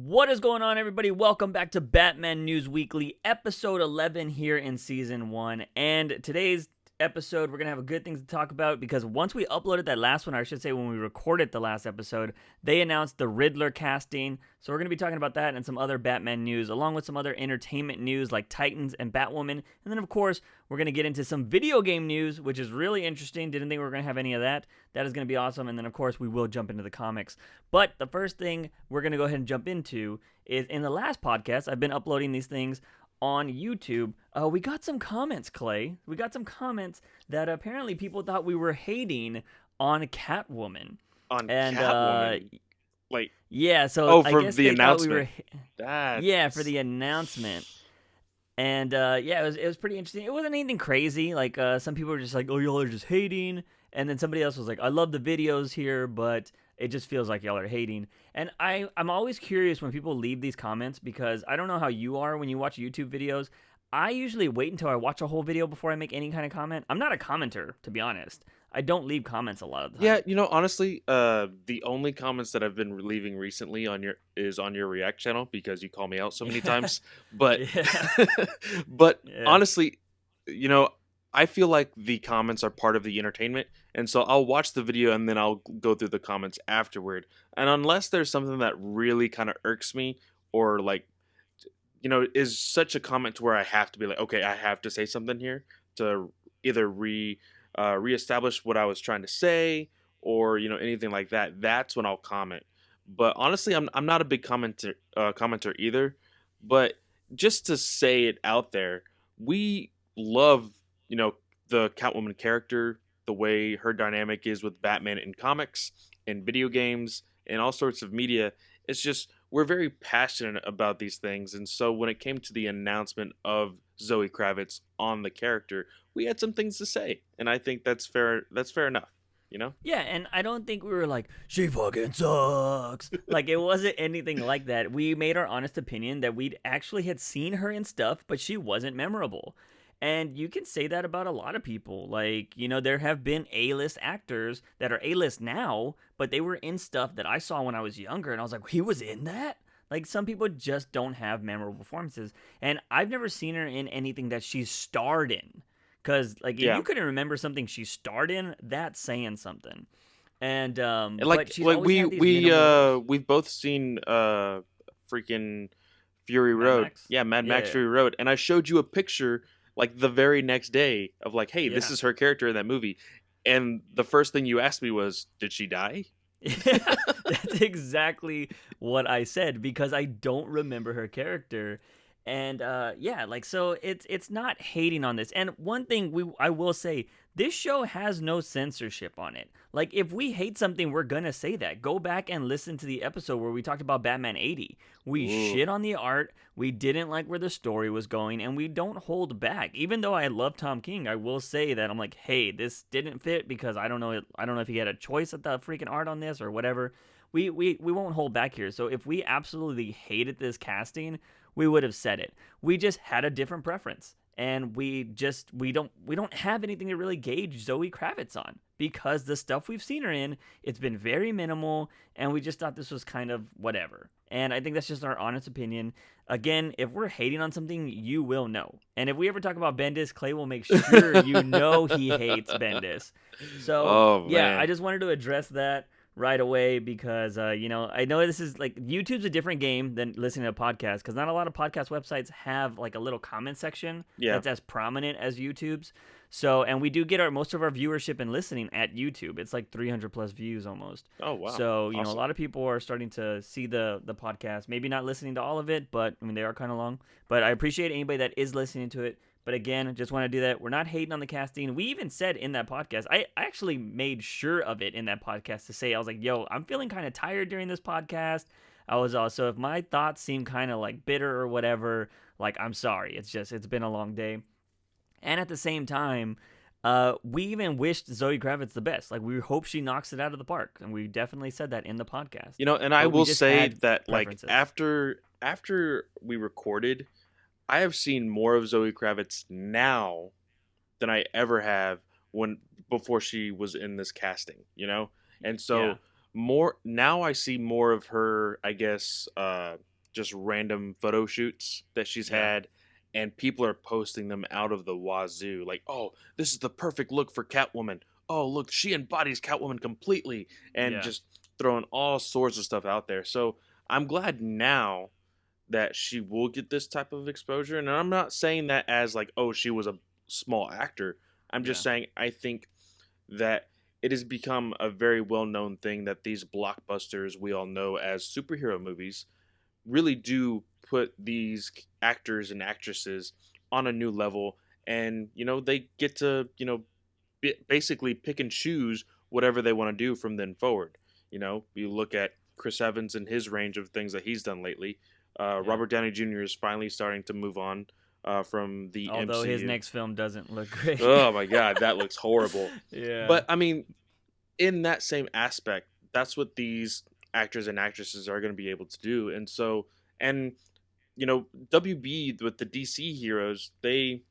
What is going on, everybody? Welcome back to Batman News Weekly, episode 11 here in season 1. And today's episode, we're going to have good things to talk about because once we uploaded that last one, or I should say when we recorded the last episode, they announced the Riddler casting. So we're going to be talking about that and some other Batman news, along with some other entertainment news like Titans and Batwoman. And then, of course, we're going to get into some video game news, which is really interesting. Didn't think we were going to have any of that. That is going to be awesome. And then, of course, we will jump into the comics. But the first thing we're going to go ahead and jump into is in the last podcast, I've been uploading these things on YouTube. We got some comments, Clay. We got some comments that apparently people thought we were hating on Catwoman. Catwoman? Yeah, so I for guess the they announcement. Yeah, for the announcement. And it was pretty interesting. It wasn't anything crazy. Like some people were just like, "Oh, y'all are just hating," and then somebody else was like, "I love the videos here, but it just feels like y'all are hating." And I'm always curious when people leave these comments because I don't know how you are when you watch YouTube videos. I usually wait until I watch a whole video before I make any kind of comment. I'm not a commenter, to be honest. I don't leave comments a lot of the time. Yeah, honestly, the only comments that I've been leaving recently on your React channel because you call me out so many times. But honestly, I feel like the comments are part of the entertainment, and so I'll watch the video and then I'll go through the comments afterward. And unless there's something that really kind of irks me or is such a comment to where I have to be like, okay, I have to say something here to either reestablish what I was trying to say or anything like that, that's when I'll comment. But honestly, I'm not a big commenter either. But just to say it out there, we love the Catwoman character, the way her dynamic is with Batman in comics, in video games, and all sorts of media. It's just we're very passionate about these things, and so when it came to the announcement of Zoe Kravitz on the character, we had some things to say, and I think that's fair. That's fair enough, Yeah, and I don't think we were like, she fucking sucks. Like, it wasn't anything like that. We made our honest opinion that we'd actually had seen her in stuff, but she wasn't memorable. And you can say that about a lot of people. Like, there have been A-list actors that are A-list now, but they were in stuff that I saw when I was younger, and I was like, he was in that? Like, some people just don't have memorable performances. And I've never seen her in anything that she's starred in. Because, if you couldn't remember something she starred in, that's saying something. And, but she's always had these minimal we've both seen freaking Fury Road. Max? Yeah, Mad Max Fury Road. And I showed you a picture the very next day of hey, this is her character in that movie. And the first thing you asked me was, did she die? Yeah, that's exactly what I said because I don't remember her character. And so it's not hating on this. And one thing I will say, this show has no censorship on it. Like, if we hate something, we're gonna say that. Go back and listen to the episode where we talked about Batman 80. We shit on the art, we didn't like where the story was going, and we don't hold back. Even though I love Tom King, I will say that I'm like, hey, this didn't fit because I don't know if he had a choice at the freaking art on this or whatever. We won't hold back here. So if we absolutely hated this casting, we would have said it. We just had a different preference. And we don't have anything to really gauge Zoe Kravitz on because the stuff we've seen her in, it's been very minimal, and we just thought this was kind of whatever. And I think that's just our honest opinion. Again, if we're hating on something, you will know. And if we ever talk about Bendis, Clay will make sure you know he hates Bendis. So, I just wanted to address that right away because, I know this is YouTube's a different game than listening to a podcast because not a lot of podcast websites have a little comment section that's as prominent as YouTube's. So, and we do get most of our viewership and listening at YouTube. It's 300 plus views almost. Oh, wow. So, awesome. A lot of people are starting to see the podcast, maybe not listening to all of it, but they are kind of long. But I appreciate anybody that is listening to it. But again, just want to do that. We're not hating on the casting. We even said in that podcast, I actually made sure of it in that podcast to say, I was like, yo, I'm feeling kind of tired during this podcast. I was also, if my thoughts seem kind of bitter or whatever, I'm sorry. It's been a long day. And at the same time, we even wished Zoe Kravitz the best. We hope she knocks it out of the park. And we definitely said that in the podcast. And I will say that preferences. after we recorded, I have seen more of Zoe Kravitz now than I ever have before she was in this casting, And so more now I see more of her, I guess, just random photo shoots that she's had, and people are posting them out of the wazoo. Like, oh, this is the perfect look for Catwoman. Oh, look, she embodies Catwoman completely, and Yeah. just throwing all sorts of stuff out there. So I'm glad now that she will get this type of exposure. And I'm not saying that as like, oh, she was a small actor. I'm just saying I think that it has become a very well-known thing that these blockbusters we all know as superhero movies really do put these actors and actresses on a new level, and they get to basically pick and choose whatever they want to do from then forward. You look at Chris Evans and his range of things that he's done lately. Robert Downey Jr. is finally starting to move on from the Although MCU. his next film doesn't look great. Oh my God, that looks horrible. Yeah. But I mean, in that same aspect, that's what these actors and actresses are going to be able to do. And so, and WB with the DC heroes, they,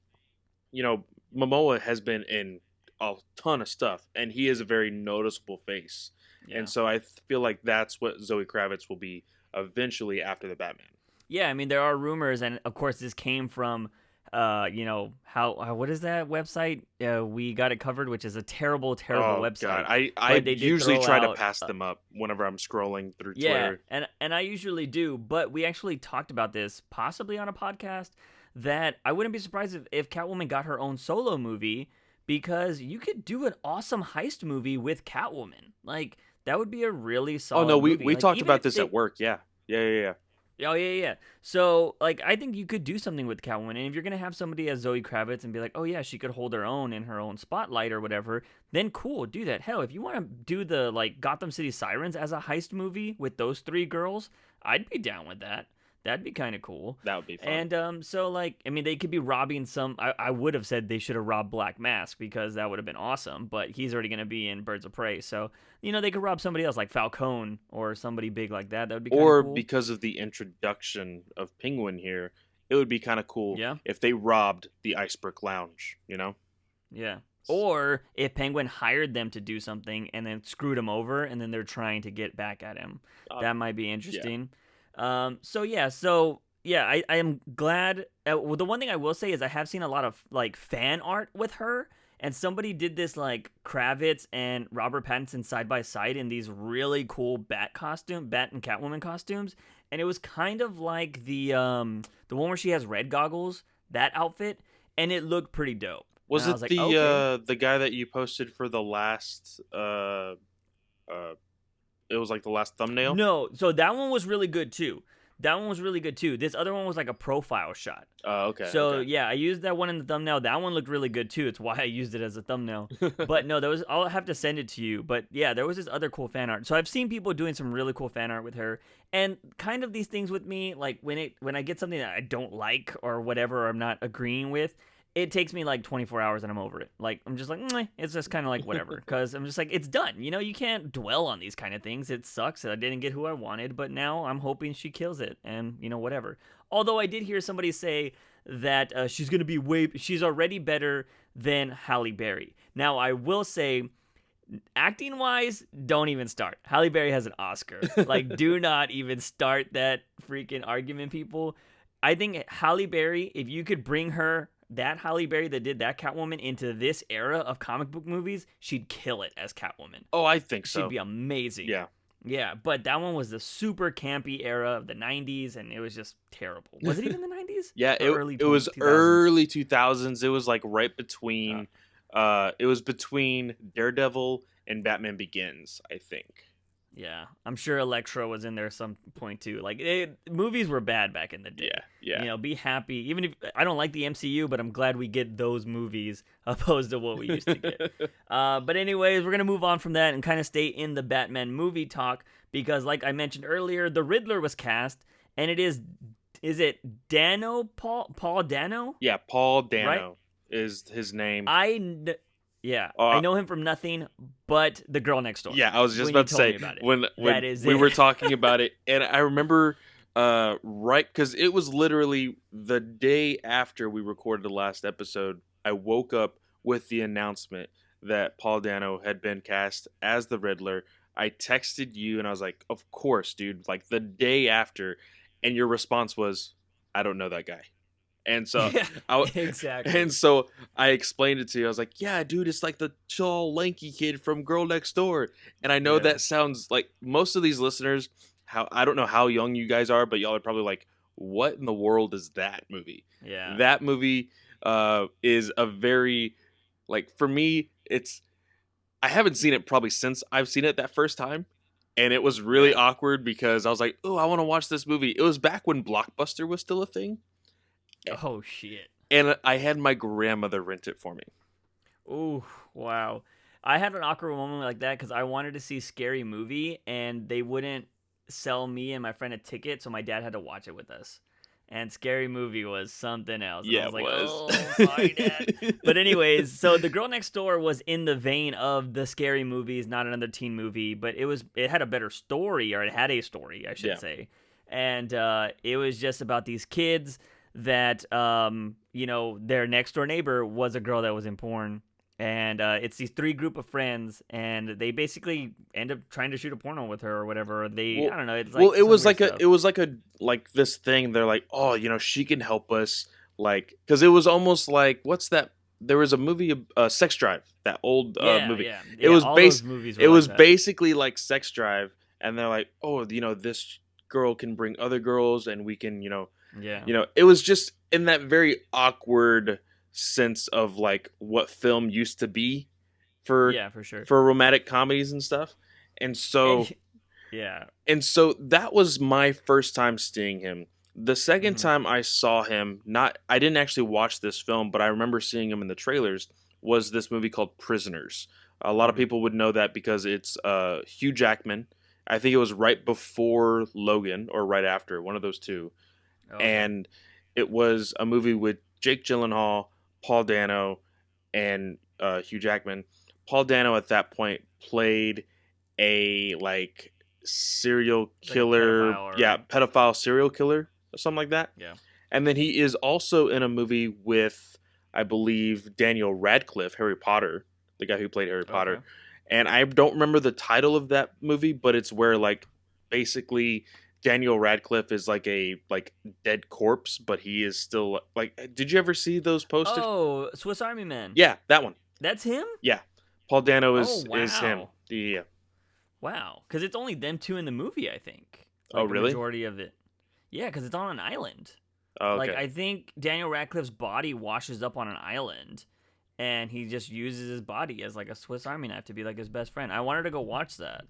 Momoa has been in a ton of stuff, and he is a very noticeable face. Yeah. And so I feel like that's what Zoe Kravitz will be eventually after the Batman. Yeah, I mean, there are rumors, and of course this came from what is that website? We Got It Covered, which is a terrible website. God. I usually try to pass them up whenever I'm scrolling through Twitter. And I usually do, but we actually talked about this possibly on a podcast, that I wouldn't be surprised if Catwoman got her own solo movie, because you could do an awesome heist movie with Catwoman. Like, that would be a really solid movie. We talked about this at work. Yeah. Oh, yeah. So, like, I think you could do something with Catwoman. And if you're going to have somebody as Zoe Kravitz and be like, oh, yeah, she could hold her own in her own spotlight or whatever, then cool, do that. Hell, if you want to do the, like, Gotham City Sirens as a heist movie with those 3 girls, I'd be down with that. That'd be kind of cool. That would be fun. And so, like, I mean, they could be robbing some... I would have said they should have robbed Black Mask, because that would have been awesome, but he's already going to be in Birds of Prey. So, they could rob somebody else, like Falcone or somebody big like that. That would be kind of cool. Or because of the introduction of Penguin here, it would be kind of cool if they robbed the Iceberg Lounge, Yeah. Or if Penguin hired them to do something and then screwed him over, and then they're trying to get back at him. That might be interesting. Yeah. I am glad. Well, the one thing I will say is I have seen a lot of like fan art with her, and somebody did this like Kravitz and Robert Pattinson side by side in these really cool Bat and Catwoman costumes, and it was kind of like the one where she has red goggles, that outfit, and it looked pretty dope. Was it the guy that you posted for the last it was like the last thumbnail? No, so that one was really good too. This other one was like a profile shot. Oh, okay. So yeah, I used that one in the thumbnail. That one looked really good too. It's why I used it as a thumbnail. But no, I'll have to send it to you. But yeah, there was this other cool fan art. So I've seen people doing some really cool fan art with her. And kind of these things with me, like when I get something that I don't like or whatever, or I'm not agreeing with, it takes me like 24 hours and I'm over it. Like, I'm just like, it's just kind of like whatever. Because I'm just like, it's done. You can't dwell on these kind of things. It sucks that I didn't get who I wanted, but now I'm hoping she kills it and, whatever. Although I did hear somebody say that she's going to be she's already better than Halle Berry. Now, I will say, acting-wise, don't even start. Halle Berry has an Oscar. Like, do not even start that freaking argument, people. I think Halle Berry, if you could bring her, that Halle Berry that did that Catwoman, into this era of comic book movies, she'd kill it as Catwoman. Oh, I think so. She'd be amazing. Yeah. Yeah, but that one was the super campy era of the 90s, and it was just terrible. Was it even the 90s? Yeah, it was 2000s? early 2000s. It was like right between, it was between Daredevil and Batman Begins, I think. Yeah, I'm sure Elektra was in there some point too. Like, movies were bad back in the day. Yeah. Be happy. Even if I don't like the MCU, but I'm glad we get those movies opposed to what we used to get. But anyways, we're gonna move on from that and kind of stay in the Batman movie talk, because, like I mentioned earlier, the Riddler was cast, and it is it Dano Paul Dano? Yeah, Paul Dano right? is his name. I know him from nothing but The Girl Next Door. Yeah, I was just about to say, when we were talking about it, and I remember right, because it was literally the day after we recorded the last episode, I woke up with the announcement that Paul Dano had been cast as the Riddler. I texted you, and I was like, of course, dude, like the day after. and your response was, "I don't know that guy." And so Yeah, I exactly. I explained it to you. I was like, "Yeah, dude, it's like the tall, lanky kid from Girl Next Door." And I know Yeah, that sounds like most of these listeners. How I don't know how young you guys are, but y'all are probably like, "What in the world is that movie?" yeah. That movie is a very like for me. It's I haven't seen it probably since I've seen it that first time. And it was really Yeah. awkward because I was like, "Oh, I want to watch this movie." It was back when Blockbuster was still a thing, Oh shit. and I had my grandmother rent it for me. Ooh, wow. I had an awkward moment like that because I wanted to see Scary Movie and they wouldn't sell me and my friend a ticket, so my dad had to watch it with us. And Scary Movie was something else, and I Yeah, was it like, was. "Oh, sorry, Dad." But anyways, so The Girl Next Door was in the vein of the Scary Movies, not another teen movie, but it had a better story, or it had a story, I should Yeah. say. And it was just about these kids that their next door neighbor was a girl that was in porn, and it's these three group of friends, and they basically end up trying to shoot a porno with her or whatever. Well, I don't know, it's well, like some weird stuff. it was like a like this thing. They're like, "Oh, she can help us." Like, because it was almost like what's that? There was a movie, Sex Drive, that old Yeah, movie. yeah, It yeah. was All those movies It were like was that. basically like Sex Drive, and they're like, "Oh, this girl can bring other girls, and we can, Yeah, It was just in that very awkward sense of like what film used to be for yeah, for sure. romantic comedies and stuff. And so And yeah, that was my first time seeing him. The second hmm time I saw him, not I didn't actually watch this film, but I remember seeing him in the trailers, was this movie called Prisoners. A lot of hmm people would know that because it's Hugh Jackman. I think it was right before Logan or right after, one of those two. okay, And it was a movie with Jake Gyllenhaal, Paul Dano, and Hugh Jackman. Paul Dano at that point played a like serial like a killer, pedophile yeah, or pedophile serial killer or something like that. yeah. And then he is also in a movie with, I believe, Daniel Radcliffe, Harry Potter, the guy who played Harry Okay. Potter. And I don't remember the title of that movie, but it's where like basically Daniel Radcliffe is like a like dead corpse, but he is still like. Did you ever see those posters? Oh, Swiss Army Man. Yeah, that one. That's him. Yeah, Paul Dano Oh is him. wow, Yeah. wow. Because it's only them two in the movie, I think. Oh, Like the really? majority of it. Yeah, because it's on an island. Oh, Like okay. I think Daniel Radcliffe's body washes up on an island, and he just uses his body as like a Swiss Army knife to be like his best friend. I wanted to go watch that.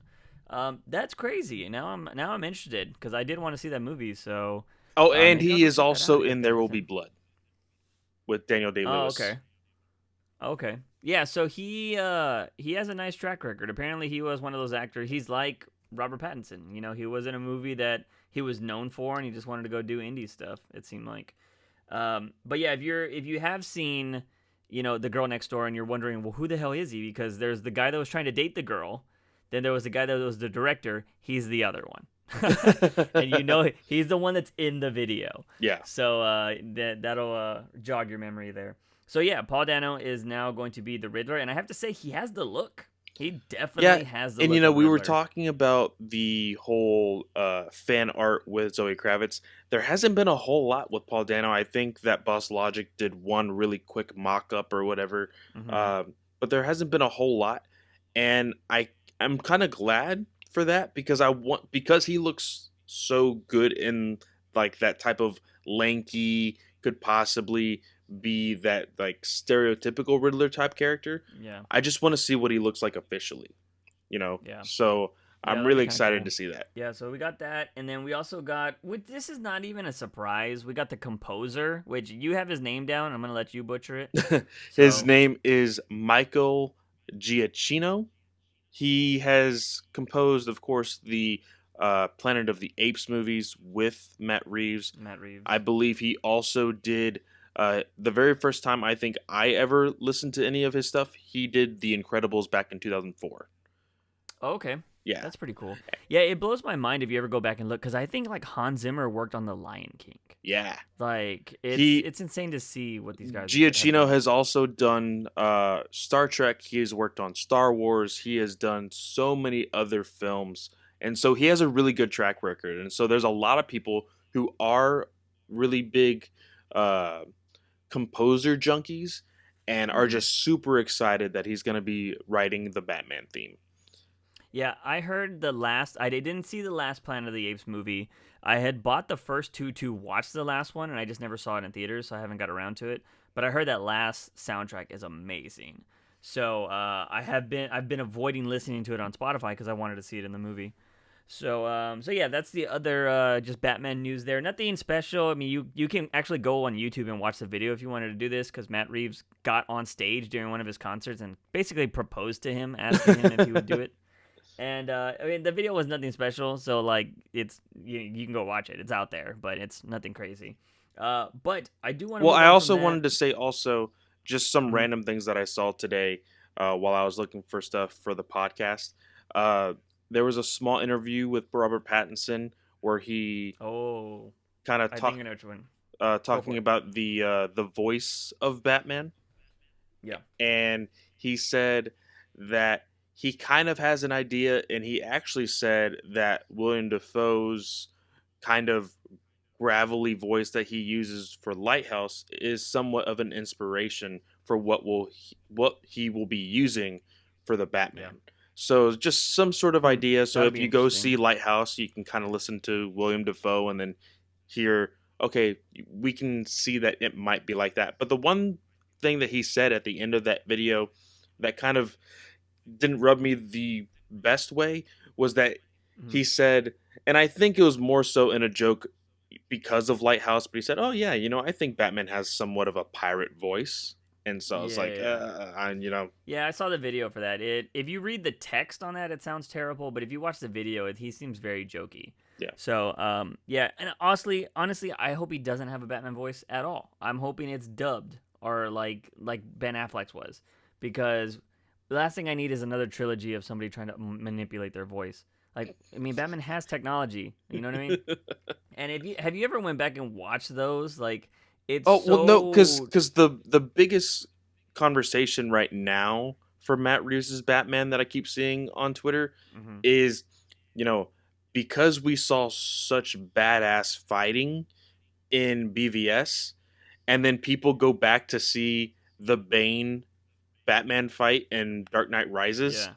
That's crazy. Now I'm interested because I did want to see that movie. So Oh, and maybe I'll he go is check that out also if in that There makes Will Be sense. Blood with Daniel Day Oh, Lewis. okay. Okay. Yeah, so he has a nice track record. Apparently he was one of those actors. He's like Robert Pattinson. He was in a movie that he was known for and he just wanted to go do indie stuff, it seemed like. But yeah, if you have seen, The Girl Next Door and you're wondering, well, who the hell is he? Because there's the guy that was trying to date the girl, then there was the guy that was the director, he's the other one. And he's the one that's in the video. Yeah. So that'll jog your memory there. So yeah, Paul Dano is now going to be the Riddler, and I have to say he has the look. He Yeah, definitely has the and look of we were Riddler. talking about the whole fan art with Zoe Kravitz. There hasn't been a whole lot with Paul Dano. I think that Boss Logic did one really quick mock-up or whatever, hmm but there hasn't been a whole lot, and I'm kind of glad for that because he looks so good in like that type of lanky, could possibly be that like stereotypical Riddler type character. Yeah, I just want to see what he looks like officially, yeah, So yeah. I'm That'll be really kind of excited cool. to see that. Yeah, so we got that, and then we also got. Which this is not even a surprise. We got the composer, which you have his name down. I'm gonna let you butcher it. His So name is Michael Giacchino. He has composed, of course, the Planet of the Apes movies with Matt Reeves. Matt Reeves. I believe he also did the very first time I think I ever listened to any of his stuff. He did The Incredibles back in 2004. Oh, okay. Yeah, That's pretty cool. Yeah, it blows my mind if you ever go back and look, because I think like Hans Zimmer worked on The Lion King. yeah. Like He it's insane to see what these guys have Giacchino done. has also done Star Trek. He has worked on Star Wars. He has done so many other films, and so he has a really good track record. And so there's a lot of people who are really big uh, composer junkies and are Hmm. just super excited that he's going to be writing the Batman theme. Yeah, I heard the last. I didn't see the last Planet of the Apes movie. I had bought the first two to watch the last one, and I just never saw it in theaters, so I haven't got around to it. But I heard that last soundtrack is amazing. So I've been avoiding listening to it on Spotify because I wanted to see it in the movie. So yeah, that's the other just Batman news there. Nothing special. I mean, you can actually go on YouTube and watch the video if you wanted to do this, because Matt Reeves got on stage during one of his concerts and basically proposed to him, asking him if he would do it. And I mean, the video was nothing special, so like you can go watch it. It's out there, but it's nothing crazy. But I do want to Well, move I on from also that. wanted to say also just some Mhm. random things that I saw today while I was looking for stuff for the podcast. Uh, there was a small interview with Robert Pattinson where he Oh, kind of I think I know which one. Go talking for it. about the voice of Batman, Yeah. and he said that he kind of has an idea, and he actually said that William Defoe's kind of gravelly voice that he uses for Lighthouse is somewhat of an inspiration for what he will be using for the Yeah. Batman. So just some sort of Hmm. idea. So That'll if be you go see interesting. Lighthouse, you can kind of listen to William Defoe and then hear, okay, we can see that it might be like that. But the one thing that he said at the end of that video that kind of didn't rub me the best way was that Hmm. he said, and I think it was more so in a joke because of Lighthouse, but he said, "Oh yeah, I think Batman has somewhat of a pirate voice," and so I was like, Yeah. Yeah, I saw the video for that. If you read the text on that, it sounds terrible, but if you watch the video, he seems very jokey. yeah, So, yeah, and honestly, I hope he doesn't have a Batman voice at all. I'm hoping it's dubbed or like Ben Affleck's was, because the last thing I need is another trilogy of somebody trying to manipulate their voice. Like, I mean, Batman has technology, you know what I mean? And if you have you ever went back and watched those, like it's Oh well, no, because so. the biggest conversation right now for Matt Reeves' Batman that I keep seeing on Twitter Mhm. is, you know, because we saw such badass fighting in BVS, and then people go back to see the Bane Batman fight in Dark Knight Rises. Yeah.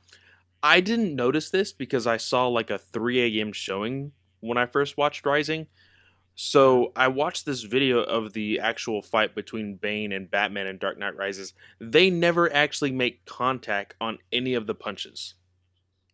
I didn't notice this because I saw like a 3 a.m. showing when I first watched Rising. Uh-huh. So I watched this video of the actual fight between Bane and Batman in Dark Knight Rises. They never actually make contact on any of the punches.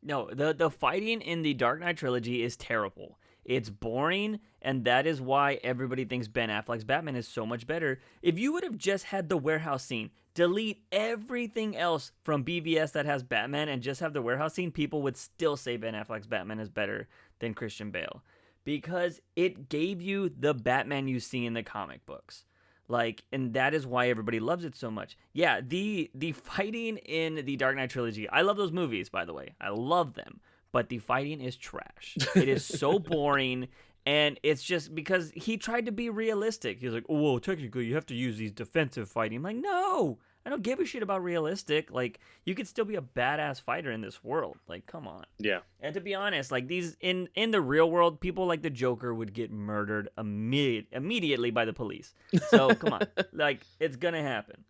No, the fighting in the Dark Knight trilogy is terrible. It's boring, and that is why everybody thinks Ben Affleck's Batman is so much better. If you would have just had the warehouse scene, delete everything else from BVS that has Batman, and just have the warehouse scene, people would still say Ben Affleck's Batman is better than Christian Bale, because it gave you the Batman you see in the comic books. Like, and that is why everybody loves it so much. Yeah, the fighting in the Dark Knight trilogy, I love those movies, by the way. I love them. But the fighting is trash. It is so boring, and it's just because he tried to be realistic. He's like, oh, well, technically you have to use these defensive fighting. I'm like, no, I don't give a shit about realistic. Like, you could still be a badass fighter in this world. Like, come on. Yeah. And to be honest, like these in the real world, people like the Joker would get murdered immediately by the police. So come on, like it's gonna happen.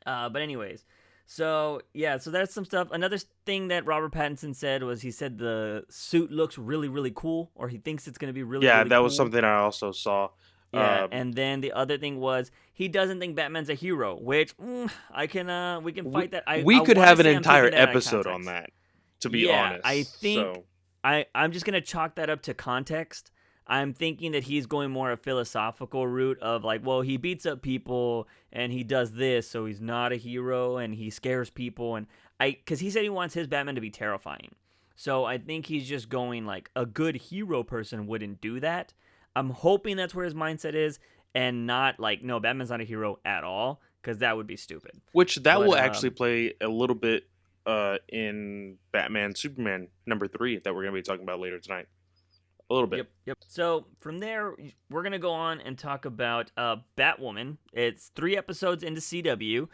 But anyways, so yeah, so that's some stuff. Another thing that Robert Pattinson said was he said the suit looks really cool, or he thinks it's gonna be Yeah, really that was cool. something I also saw. Yeah, Um, and then the other thing was he doesn't think Batman's a hero, which I can we can we, fight that. I we could want to have an say I'm taking entire that out of episode on context. that, to be Yeah, I honest. think So, I'm just gonna chalk that up to context. I'm thinking that he's going more a philosophical route of like, well, he beats up people and he does this, so he's not a hero and he scares people, and because he said he wants his Batman to be terrifying. So I think he's just going like a good hero person wouldn't do that. I'm hoping that's where his mindset is, and not like, no, Batman's not a hero at all, because that would be stupid. which that But will actually play a little bit in Batman Superman #3 that we're going to be talking about later tonight. A little bit. Yep. So from there, we're gonna go on and talk about Batwoman. It's 3 episodes into CW.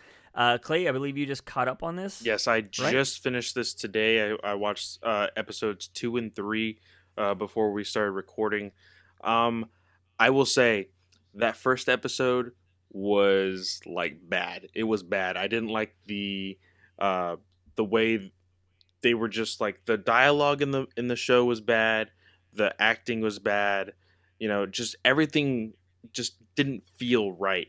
Clay, I believe you just caught up on this, Yes, I right? just finished this today. I watched episodes 2 and 3 before we started recording. Um, I will say that first episode was like bad. It was bad. I didn't like uh the way they were just like the dialogue in the show was bad, the acting was bad, just everything just didn't feel right.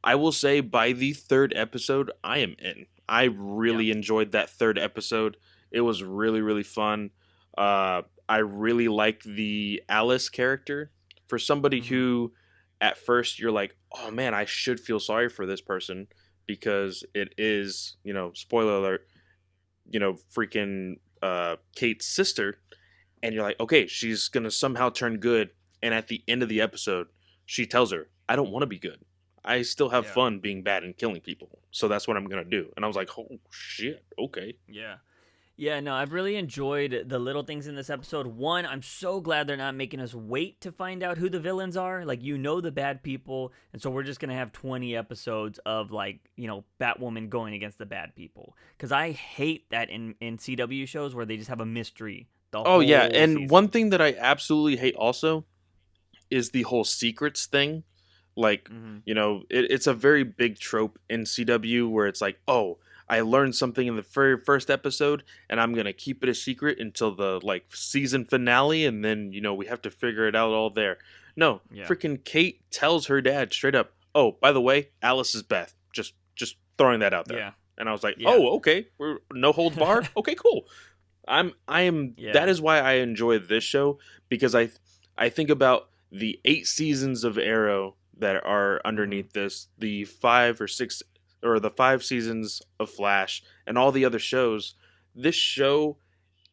I will say by the third episode, I am in. I Yeah. really enjoyed that third episode. It was really, really fun. I really like the Alice character. For somebody Hmm. who, at first, you're like, oh man, I should feel sorry for this person because it is, spoiler alert, freaking Kate's sister. And you're like, okay, she's going to somehow turn good. And at the end of the episode, she tells her, I don't want to be good. I still have Yeah. fun being bad and killing people. So that's what I'm going to do. And I was like, oh shit, okay. Yeah. Yeah, no, I've really enjoyed the little things in this episode. One, I'm so glad they're not making us wait to find out who the villains are. Like, the bad people, and so we're just going to have 20 episodes of, like, Batwoman going against the bad people. Because I hate that in CW shows where they just have a mystery the Oh yeah, whole and season. one thing that I absolutely hate also is the whole secrets thing. Like, Hmm. it's a very big trope in CW where it's like, oh, I learned something in the very first episode, and I'm gonna keep it a secret until the like season finale, and then we have to figure it out all there. No, Yeah. freaking Kate tells her dad straight up, "Oh, by the way, Alice is Beth." Just throwing that out there, Yeah. and I was like, Yeah. "Oh, okay, we're no holds barred. Okay, cool." I am. That Yeah. is why I enjoy this show because I think about the 8 seasons of Arrow that are Hmm. underneath this, the 5 or 6 or the 5 seasons of Flash, and all the other shows. This show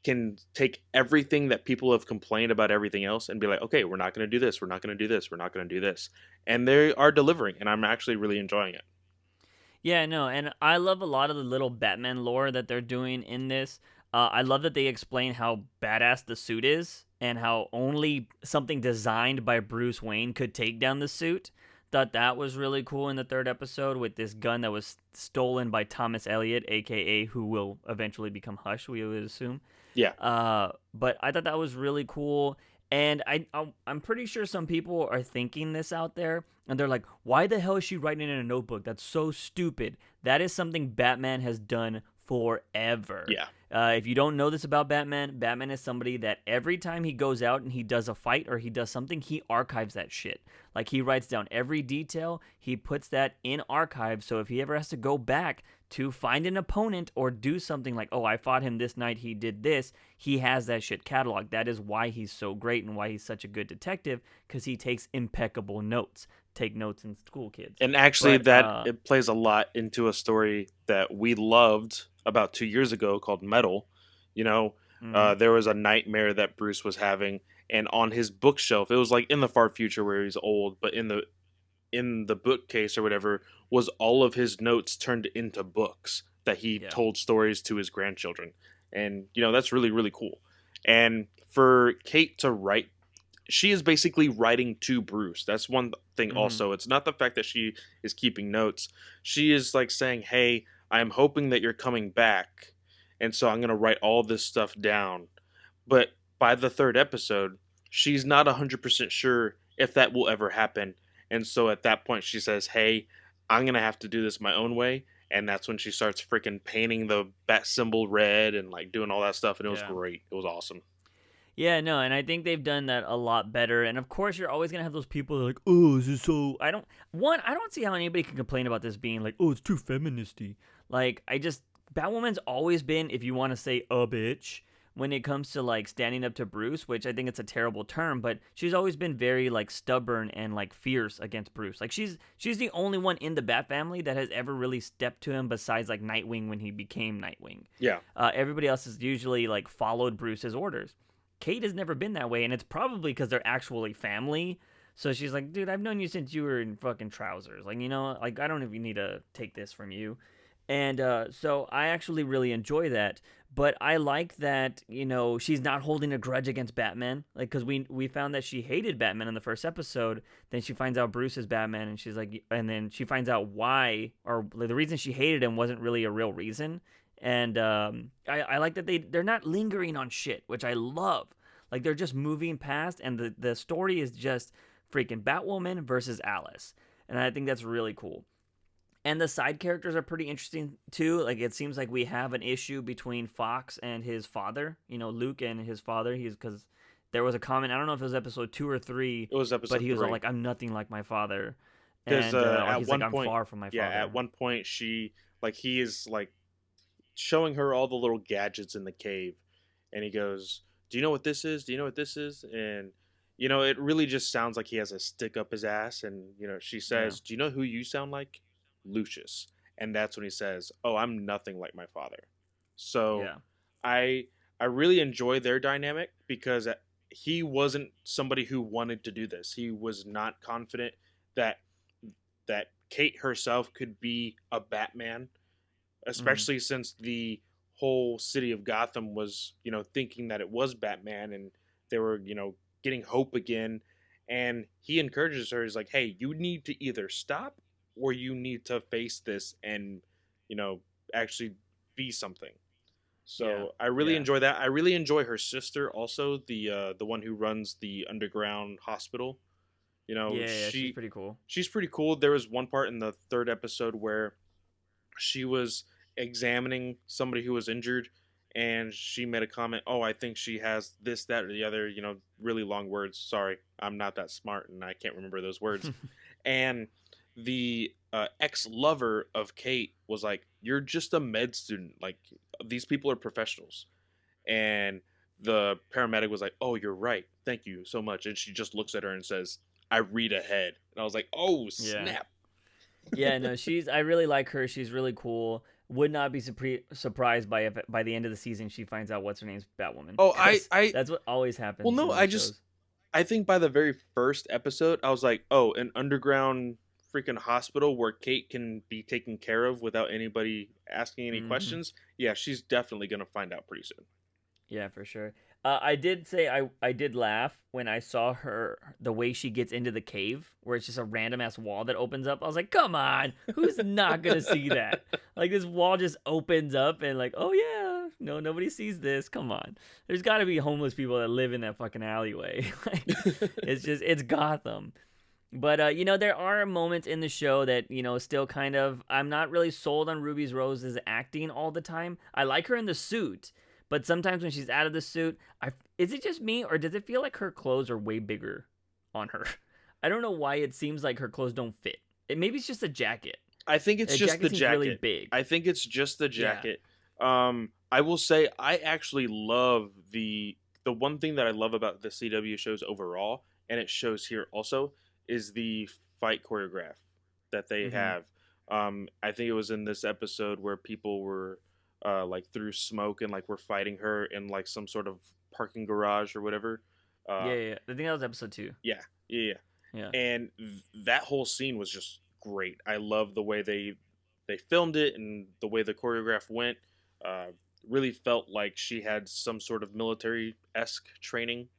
can take everything that people have complained about everything else and be like, okay, we're not going to do this, we're not going to do this, we're not going to do this, and they are delivering, and I'm actually really enjoying it. Yeah, no, and I love a lot of the little Batman lore that they're doing in this. I love that they explain how badass the suit is and how only something designed by Bruce Wayne could take down the suit. Thought that was really cool in the third episode with this gun that was stolen by Thomas Elliot, aka who will eventually become Hush, we would assume. Yeah. But I thought that was really cool. And I'm pretty sure some people are thinking this out there, and they're like, "Why the hell is she writing in a notebook? That's so stupid." That is something Batman has done forever. Yeah. If you don't know this about Batman, Batman is somebody that every time he goes out and he does a fight or he does something, he archives that shit. Like he writes down every detail, he puts that in archive. So if he ever has to go back to find an opponent or do something like, oh, I fought him this night, he did this, he has that shit cataloged. That is why he's so great and why he's such a good detective, because he takes impeccable notes. Take notes in school, kids. And actually, But that it plays a lot into a story that we loved about 2 years ago called Metal. mhm, There was a nightmare that Bruce was having, and on his bookshelf, it was like in the far future where he's old, but in the bookcase or whatever was all of his notes turned into books that he yeah, told stories to his grandchildren, and that's really really cool. And for Kate to write, she is basically writing to Bruce. That's one thing mhm, also. It's not the fact that she is keeping notes. She is like saying, "Hey, I'm hoping that you're coming back, and so I'm going to write all this stuff down." But by the third episode, she's not 100% sure if that will ever happen. And so at that point she says, "Hey, I'm going to have to do this my own way." And that's when she starts freaking painting the bat symbol red and like doing all that stuff, and it was yeah. great. It was awesome. Yeah, no, and I think they've done that a lot better. And of course, you're always gonna have those people that are like, "Oh, this is so." I don't see how anybody can complain about this being like, "Oh, it's too feministy." Like, Batwoman's always been, if you want to say a bitch, when it comes to like standing up to Bruce, which I think it's a terrible term, but she's always been very like stubborn and like fierce against Bruce. Like she's the only one in the Bat family that has ever really stepped to him besides like Nightwing when he became Nightwing. Yeah. Everybody else has usually like followed Bruce's orders. Kate has never been that way, and it's probably because they're actually family. So she's like, dude, I've known you since you were in fucking trousers. Like, like I don't even need to take this from you. And so I actually really enjoy that. But I like that, she's not holding a grudge against Batman. Like, because we found that she hated Batman in the first episode. Then she finds out Bruce is Batman, and she's like, and then she finds out why, or the reason she hated him wasn't really a real reason. And I like that they're not lingering on shit, which I love. Like they're just moving past, and the story is just freaking Batwoman versus Alice. And I think that's really cool. And the side characters are pretty interesting too. Like it seems like we have an issue between Fox and his father. Luke and his father. He's because there was a comment. I don't know if it was episode 2 or 3. It was but episode he was all 3. like, "I'm nothing like my father," Because and at he's one like, "I'm point, far from my yeah, father." at one point he is like showing her all the little gadgets in the cave, and he goes, "Do you know what this is? Do you know what this is?" And it really just sounds like he has a stick up his ass. And she Yeah, says, "Do you know who you sound like? Lucius." And that's when he says, "Oh, I'm nothing like my father." So yeah, I I really enjoy their dynamic because he wasn't somebody who wanted to do this. He was not confident that Kate herself could be a Batman, mm, especially since the whole city of Gotham was, thinking that it was Batman, and they were, getting hope again. And he encourages her. He's like, "Hey, you need to either stop or you need to face this and, you know, actually be something." yeah, So I really yeah, enjoy that. I really enjoy her sister also, the one who runs the underground hospital. You know, yeah. She's she pretty cool. she's pretty cool. There was one part in the third episode where she was examining somebody who was injured, and she made a comment, "Oh, I think she has this, that, or the other," really long words. Sorry, I'm not that smart and I can't remember those words. And the ex-lover of Kate was like, "You're just a med student. Like, these people are professionals." And the paramedic was like, "Oh, you're right. Thank you so much." And she just looks at her and says, "I read ahead." And I was like, "Oh, Yeah, snap." yeah. No, I really like her. She's really cool. Would not be surprised if by the end of the season she finds out what's her name's Batwoman, Oh, because that's what always well, happens in no, those shows. I think by the very first episode, I was like, "Oh, an underground freaking hospital where Kate can be taken care of without anybody asking any Hmm. questions." Yeah, she's definitely gonna find out pretty soon. Yeah, for sure. I did say I did laugh when I saw her the way she gets into the cave, where it's just a random ass wall that opens up. I was like, come on, who's not gonna see that? Like this wall just opens up and like, oh yeah, no, nobody sees this. Come on, there's got to be homeless people that live in that fucking alleyway. Like, it's Gotham. But there are moments in the show that still kind of I'm not really sold on Ruby's Rose's acting all the time. I like her in the suit, but sometimes when she's out of the suit, is it just me or does it feel like her clothes are way bigger on her? I don't know why it seems like her clothes don't fit. Maybe it's just a jacket. I think it's The just the jacket seems really jacket. big. I think it's just the Yeah. jacket. I will say I actually love the one thing that I love about the CW shows overall, and it shows here also, is the fight choreograph that they Mhm. have. I think it was in this episode where people were like through smoke and like were fighting her in like some sort of parking garage or whatever. Yeah, Uh, yeah, yeah. I think that was episode 2. yeah, yeah, Yeah. and that whole scene was just great. I love the way they filmed it and the way the choreograph went. Uh, really felt like she had some sort of military esque training,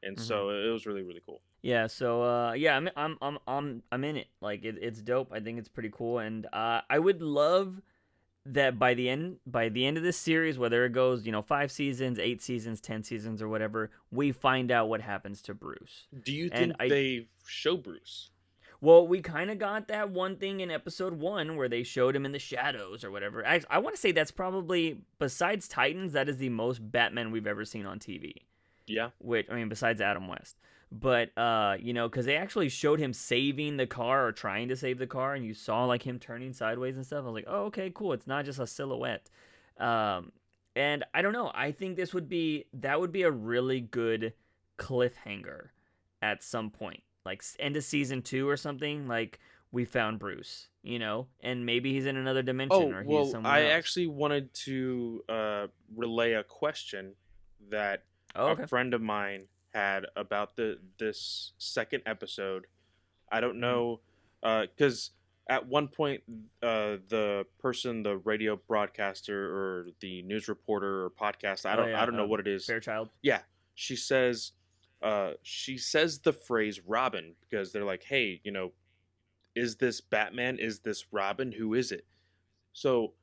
and Mhm. so it was really really cool. Yeah, so yeah, I'm in it. Like it's dope. I think it's pretty cool, and I would love that by the end of this series, whether it goes 5 seasons, 8 seasons, 10 seasons, or whatever, we find out what happens to Bruce. Do you And think they show Bruce? well, we kind of got that one thing in episode 1 where they showed him in the shadows or whatever. I want to say that's probably, besides Titans, that is the most Batman we've ever seen on TV. Yeah. Which, I mean, besides Adam West. But because they actually showed him saving the car or trying to save the car, and you saw like him turning sideways and stuff. I was like, oh, okay, cool. It's not just a silhouette. And I don't know. I think that would be a really good cliffhanger at some point, like end of season 2 or something. Like we found Bruce, and maybe he's in another dimension Oh or he's well, somewhere I else. actually wanted to relay a question that Oh, a okay. friend of mine had about this second episode. I don't Mm-hmm. know, because at one point, the radio broadcaster or the news reporter or podcast, Oh I yeah, don't know what it is. Fairchild. Yeah, she says, the phrase Robin because they're like, "Hey, is this Batman? Is this Robin? Who is it?" So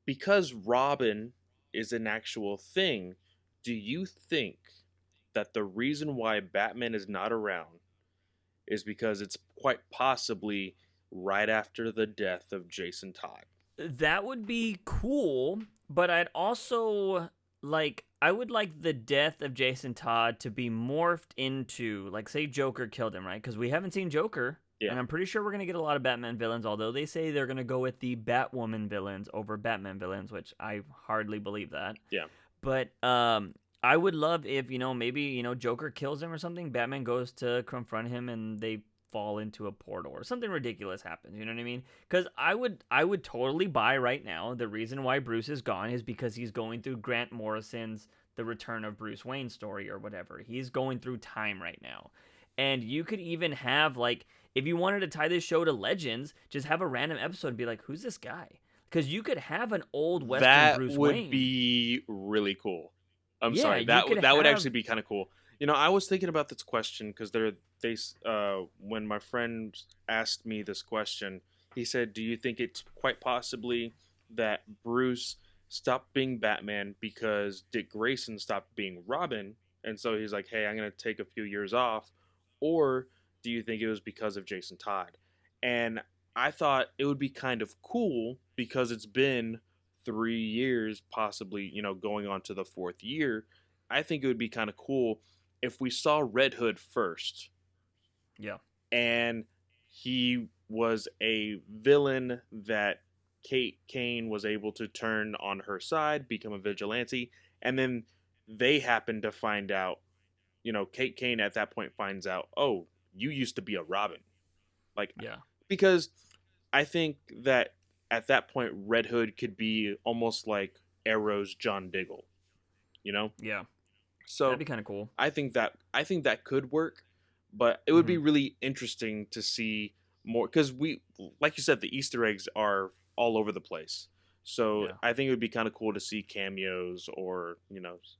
because Robin is an actual thing, do you think that the reason why Batman is not around is because it's quite possibly right after the death of Jason Todd. That would be cool, but I'd also I would like the death of Jason Todd to be morphed into, like, say Joker killed him, right? Because we haven't seen Joker, Yeah. and I'm pretty sure we're gonna get a lot of Batman villains. Although they say they're gonna go with the Batwoman villains over Batman villains, which I hardly believe that. Yeah. But I would love if, maybe, Joker kills him or something. Batman goes to confront him and they fall into a portal or something ridiculous happens. You know what I mean? Because I would totally buy right now the reason why Bruce is gone is because he's going through Grant Morrison's The Return of Bruce Wayne story or whatever. He's going through time right now. And you could even have, like, if you wanted to tie this show to Legends, just have a random episode and be like, who's this guy? Because you could have an old Western Bruce Wayne. That would be really cool. I'm Yeah, sorry. you That could would have- actually be kind of cool. I was thinking about this question because when my friend asked me this question, he said, "Do you think it's quite possibly that Bruce stopped being Batman because Dick Grayson stopped being Robin, and so he's like, hey, I'm gonna take a few years off, or do you think it was because of Jason Todd?" And I thought it would be kind of cool because it's been 3 years, possibly, going on to the 4th year. I think it would be kind of cool if we saw Red Hood first. Yeah. And he was a villain that Kate Kane was able to turn on her side, become a vigilante, and then they happen to find out, Kate Kane at that point finds out, oh, you used to be a Robin. Yeah. Because I think that at that point, Red Hood could be almost like Arrow's John Diggle, Yeah. So That'd be kind of cool. I think that could work, but it would be really interesting to see more because like you said, the Easter eggs are all over the place. So Yeah. I think it would be kind of cool to see cameos or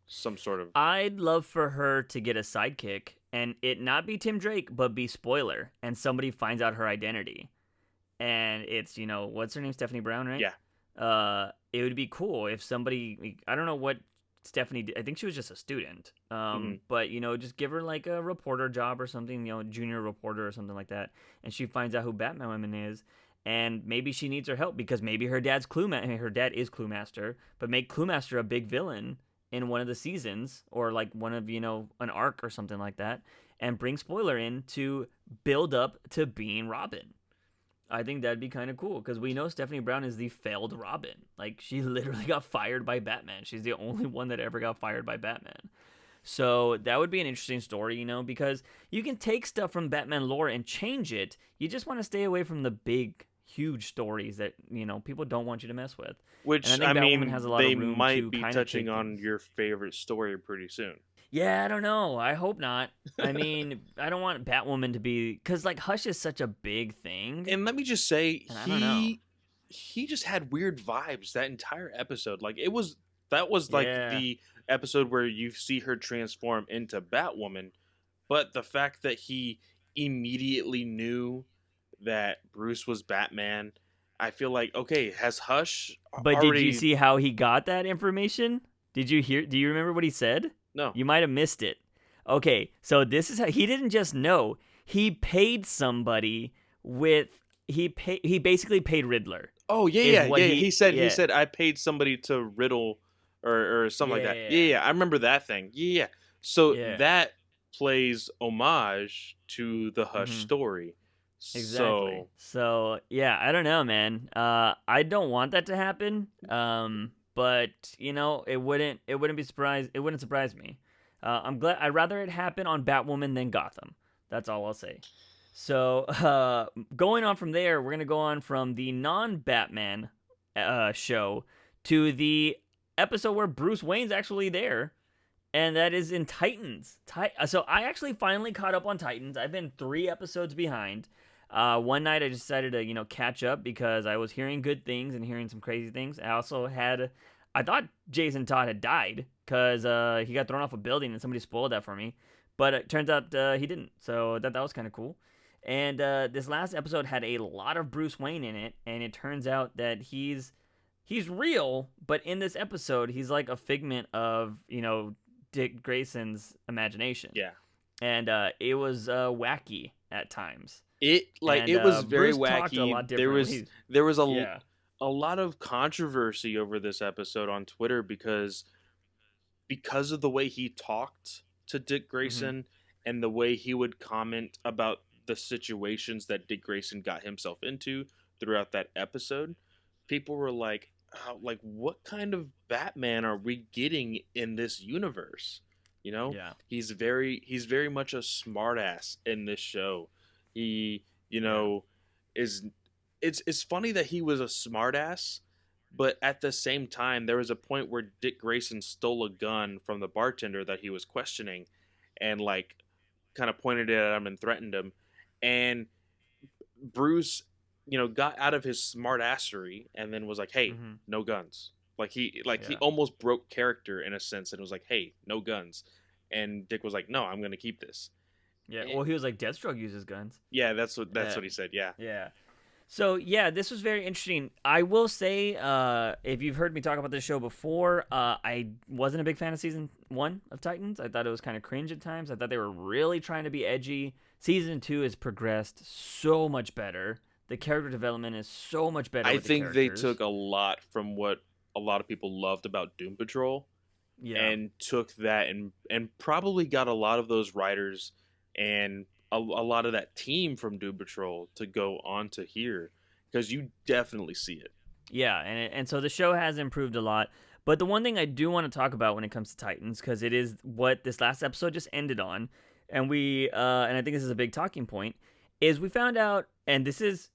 some sort of. I'd love for her to get a sidekick and it not be Tim Drake, but be Spoiler, and somebody finds out her identity. And it's, what's her name? Stephanie Brown, right? Yeah. It would be cool if somebody, I don't know what Stephanie did. I think she was just a student. But, just give her like a reporter job or something, junior reporter or something like that. And she finds out who Batwoman is. And maybe she needs her help because maybe her dad is Cluemaster, but make Cluemaster a big villain in one of the seasons or like one of, an arc or something like that, and bring Spoiler in to build up to being Robin. I think that'd be kind of cool because we know Stephanie Brown is the failed Robin. Like, she literally got fired by Batman. She's the only one that ever got fired by Batman. So that would be an interesting story, because you can take stuff from Batman lore and change it. You just want to stay away from the big, huge stories that, people don't want you to mess with. Which, And I think Batwoman has a lot they of room might to be kinda touching take on things. your favorite story pretty soon. Yeah, I don't know. I hope not. I mean, I don't want Batwoman to be... Because, like, Hush is such a big thing. And let me just say, And I don't know. he just had weird vibes that entire episode. Like, that was like the episode where you see her transform into Batwoman, but the fact that he immediately knew that Bruce was Batman, I feel like, okay, has Hush But already... did you see how he got that information? Did you hear? Do you remember what he said? No. You might have missed it. Okay, so this is how he didn't just know. He paid somebody with he basically paid Riddler. Oh yeah. He said yeah. I paid somebody to riddle or something like that. Yeah. I remember that thing. Yeah. So that plays homage to the Hush story. Exactly. So yeah, I don't know, man. I don't want that to happen. But it wouldn't be surprised. It wouldn't surprise me. I'm glad. I'd rather it happen on Batwoman than Gotham. That's all I'll say. So going on from there, we're gonna go on from the non-Batman show to the episode where Bruce Wayne's actually there, and that is in Titans. So I actually finally caught up on Titans. I've been 3 episodes behind. One night I decided to, catch up because I was hearing good things and hearing some crazy things. I thought Jason Todd had died because he got thrown off a building and somebody spoiled that for me. But it turns out he didn't. So that was kind of cool. And this last episode had a lot of Bruce Wayne in it. And it turns out that he's real. But in this episode, he's like a figment of, Dick Grayson's imagination. Yeah. And it was wacky. at times. It And was very Bruce talked a wacky. lot There was differently. there was Yeah. a lot of controversy over this episode on Twitter because of the way he talked to Dick Hmm. Grayson and the way he would comment about the situations that Dick Grayson got himself into throughout that episode. People were like, like what kind of Batman are we getting in this universe? You know, Yeah. he's very much a smartass in this show. He, you Yeah. know, is it's funny that he was a smartass, but at the same time, there was a point where Dick Grayson stole a gun from the bartender that he was questioning, and like kind of pointed it at him and threatened him, and Bruce, got out of his smartassery and then was like, "Hey, Hmm. no guns." He Yeah. almost broke character in a sense and was like, "Hey, no guns," and Dick was like, "No, I'm gonna keep this." Yeah. Eh, Well, he was like, Deathstroke uses guns. yeah, that's Yeah. what he said. Yeah, Yeah. So yeah, this was very interesting. I will say, if you've heard me talk about this show before, I wasn't a big fan of season 1 of Titans. I thought it was kind of cringe at times. I thought they were really trying to be edgy. Season 2 has progressed so much better. The character development is so much better I with the think they characters. took a lot from what a lot of people loved about Doom Patrol Yeah. and took that and probably got a lot of those writers and a lot of that team from Doom Patrol to go on to here because you definitely see it. Yeah, and so the show has improved a lot. But the one thing I do want to talk about when it comes to Titans, because it is what this last episode just ended on, and I think this is a big talking point, is we found out, and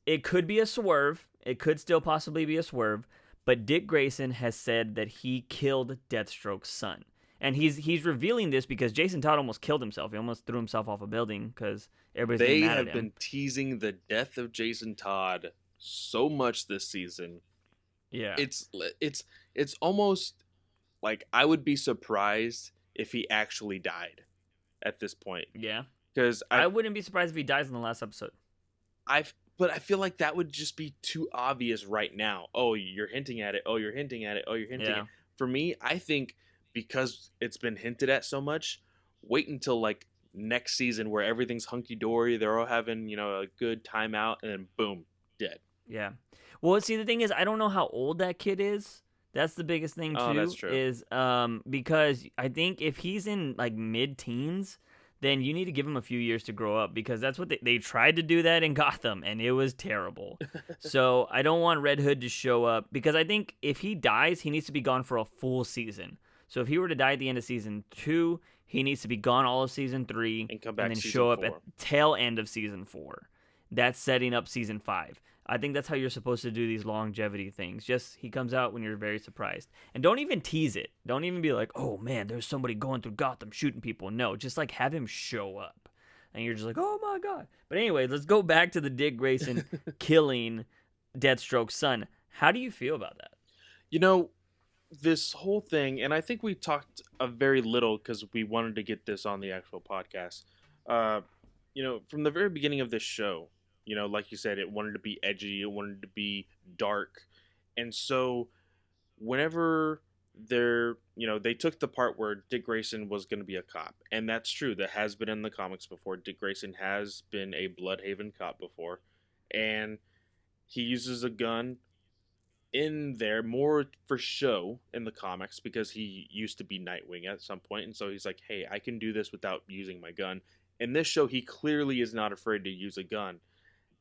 it could be a swerve, it could still possibly be a swerve, but Dick Grayson has said that he killed Deathstroke's son. And he's revealing this because Jason Todd almost killed himself. He almost threw himself off a building because everybody's getting They mad at have him. been teasing the death of Jason Todd so much this season. Yeah. It's almost like I would be surprised if he actually died at this point Yeah. because I wouldn't be surprised if he dies in the last episode. but I feel like that would just be too obvious right now. Oh, you're hinting at it. Oh, you're hinting at it. Oh, you're hinting Yeah. at it. For me, I think because it's been hinted at so much, wait until like next season where everything's hunky dory. They're all having, a good time out, and then boom, dead. Yeah. Well, see, the thing is, I don't know how old that kid is. That's the biggest thing Oh, that's too, true. is because I think if he's in like mid-teens, then you need to give him a few years to grow up because that's what they tried to do that in Gotham and it was terrible. So I don't want Red Hood to show up because I think if he dies, he needs to be gone for a full season. So if he were to die at the end of season 2, he needs to be gone all of season 3 And come and back then season show up at 4. tail end of season 4. That's setting up season 5. I think that's how you're supposed to do these longevity things. Just he comes out when you're very surprised. And don't even tease it. Don't even be like, "Oh man, there's somebody going through Gotham shooting people." No, just like have him show up. And you're just like, "Oh my god." But anyway, let's go back to the Dick Grayson killing Deathstroke's son. How do you feel about that? You know, this whole thing, and I think we talked a very little because we wanted to get this on the actual podcast. Uh, from the very beginning of this show, like you said, it wanted to be edgy, it wanted to be dark, and so whenever they took the part where Dick Grayson was going to be a cop, and that's true. That has been in the comics before. Dick Grayson has been a Bloodhaven cop before, and he uses a gun in there more for show in the comics because he used to be Nightwing at some point, and so he's like, "Hey, I can do this without using my gun." In this show, he clearly is not afraid to use a gun,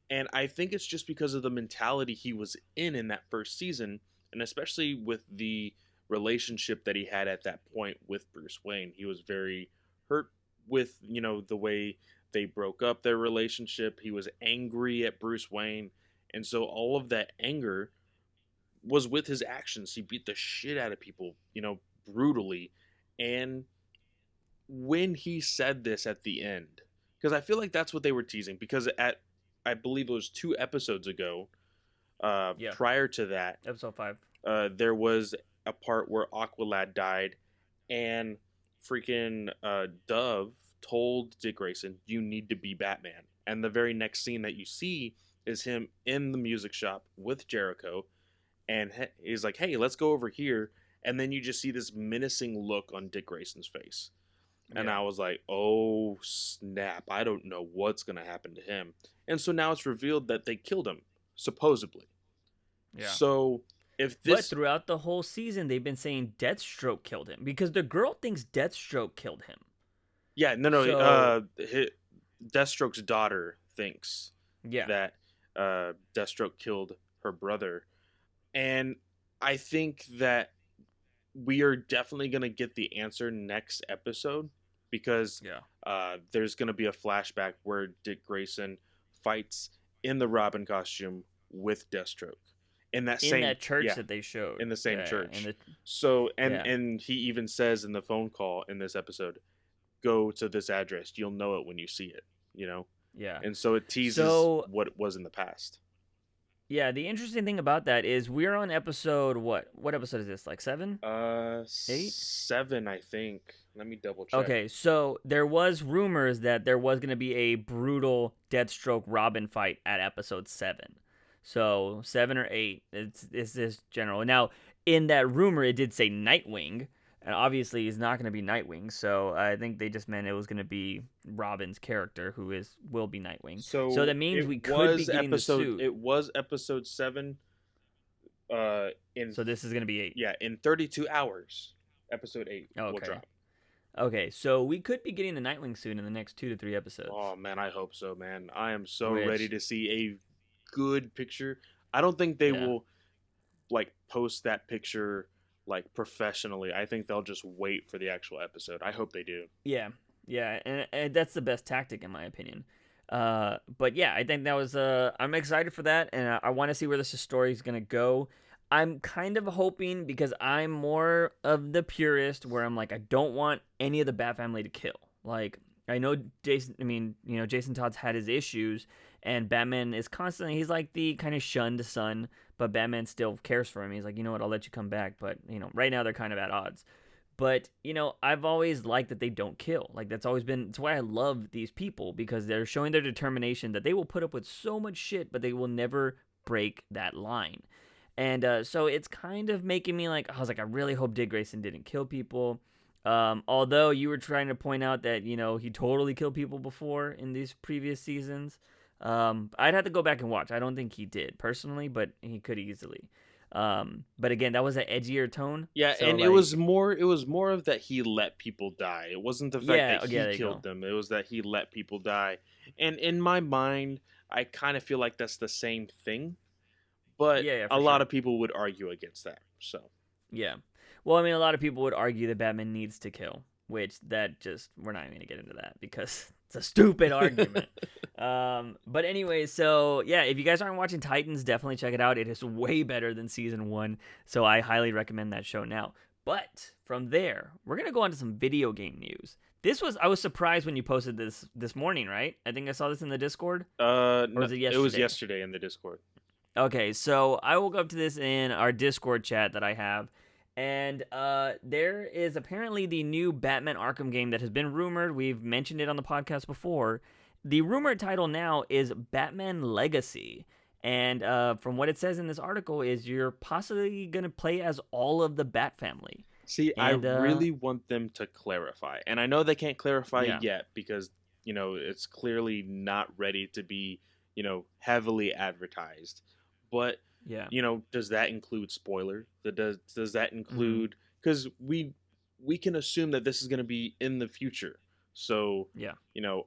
and I think it's just because of the mentality he was in that first season, and especially with the relationship that he had at that point with Bruce Wayne. He was very hurt with the way they broke up their relationship. He was angry at Bruce Wayne, and so all of that anger was with his actions. He beat the shit out of people, brutally. And when he said this at the end, because I feel like that's what they were teasing, because I believe it was 2 episodes ago, Yeah. prior to that, Episode 5. there was a part where Aqualad died, and freaking Dove told Dick Grayson, "You need to be Batman." And the very next scene that you see is him in the music shop with Jericho, and he's like, "Hey, let's go over here." And then you just see this menacing look on Dick Grayson's face. And Yeah. I was like, oh snap, I don't know what's going to happen to him. And so now it's revealed that they killed him, supposedly. Yeah. So if But this, throughout the whole season, they've been saying Deathstroke killed him because the girl thinks Deathstroke killed him. yeah, no, So Deathstroke's daughter thinks yeah, that Deathstroke killed her brother. And I think that we are definitely going to get the answer next episode because yeah, there's going to be a flashback where Dick Grayson fights in the Robin costume with Deathstroke in that in same that church yeah that they showed. in the same Yeah, and church. So yeah, and he even says in the phone call in this episode, go to this address, you'll know it when you see it, you know. yeah. And so it teases So what it was in the past. yeah, the interesting thing about that is we're on episode what? What episode is this? Like 7, 8? 7, I think. Let me double check. Okay, so there was rumors that there was going to be a brutal Deathstroke Robin fight at episode 7. So 7 or 8, it's this general. Now, in that rumor, it did say Nightwing, and obviously he's not going to be Nightwing. So I think they just meant it was going to be Robin's character, who will be Nightwing. So So that means it we could be was getting the episode. suit. It was episode 7. In So this is going to be 8. yeah, in 32 hours, episode 8 will Okay. drop. Okay, so we could be getting the Nightwing suit in the next 2 to 3 episodes. Oh man, I hope so, man. I am so Which- ready to see a good picture. I don't think they Yeah. will like post that picture like professionally. I think they'll just wait for the actual episode. I hope they do. Yeah, yeah, and that's the best tactic in my opinion. But yeah, I think that was. I'm excited for that, and I want to see where this story is gonna go. I'm kind of hoping because I'm more of the purist, where I'm like, I don't want any of the Bat family to kill. Like, I know Jason. I mean, Jason Todd's had his issues, and Batman is constantly. He's like the kind of shunned son, but Batman still cares for him. He's like, you know what, I'll let you come back, but right now they're kind of at odds. But, I've always liked that they don't kill. Like, that's why I love these people, because they're showing their determination that they will put up with so much shit, but they will never break that line. And so it's kind of making me like, I was like, I really hope Dick Grayson didn't kill people. Although you were trying to point out that, he totally killed people before in these previous seasons. I'd have to go back and watch. I don't think he did personally, but he could easily. But again, that was an edgier tone. Yeah, so, and like, it was more of that he let people die. It wasn't the fact that he killed them. It was that he let people die. And in my mind, I kind of feel like that's the same thing. But Yeah, for a lot sure. of people would argue against that. So Yeah. Well, I mean, a lot of people would argue that Batman needs to kill, which we're not even going to get into that because it's a stupid argument. But anyway, so yeah, if you guys aren't watching Titans, definitely check it out. It is way better than season 1, so I highly recommend that show now. But from there, we're going to go on to some video game news. I was surprised when you posted this morning, right? I think I saw this in the Discord. or was it it was yesterday? yesterday in the Discord. Okay, so I woke up to this in our Discord chat that I have, and there is apparently the new Batman Arkham game that has been rumored. We've mentioned it on the podcast before. The rumored title now is Batman Legacy, and from what it says in this article is you're possibly going to play as all of the Bat family. See, And, I really want them to clarify. And I know they can't clarify Yeah. yet because, it's clearly not ready to be, heavily advertised. But Yeah. does that include spoiler? Does that Mm-hmm. include because we can assume that this is going to be in the future. So Yeah.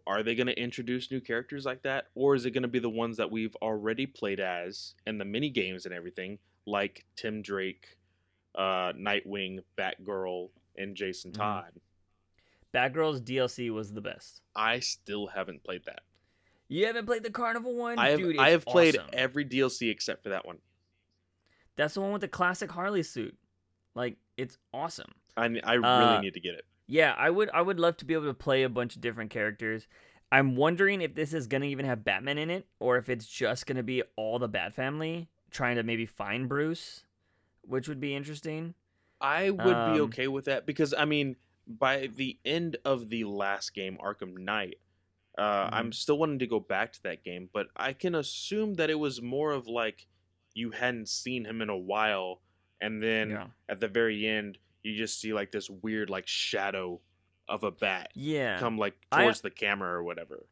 are they going to introduce new characters like that, or is it going to be the ones that we've already played as in the mini games and everything, like Tim Drake, Nightwing, Batgirl, and Jason Mhm. Todd? Batgirl's DLC was the best. I still haven't played that. You haven't played the Carnival one? I Dude, have it's played awesome. every DLC except for that one. That's the one with the classic Harley suit. Like, it's awesome. I really Uh, need to get it. Yeah, I would love to be able to play a bunch of different characters. I'm wondering if this is gonna even have Batman in it, or if it's just gonna be all the Bat family trying to maybe find Bruce, which would be interesting. I would be Um, okay with that because by the end of the last game, Arkham Knight, I'm still wanting to go back to that game, but I can assume that it was more of like you hadn't seen him in a while, and then Yeah. at the very end, you just see like this weird like shadow of a bat Yeah. come like I towards the camera or whatever.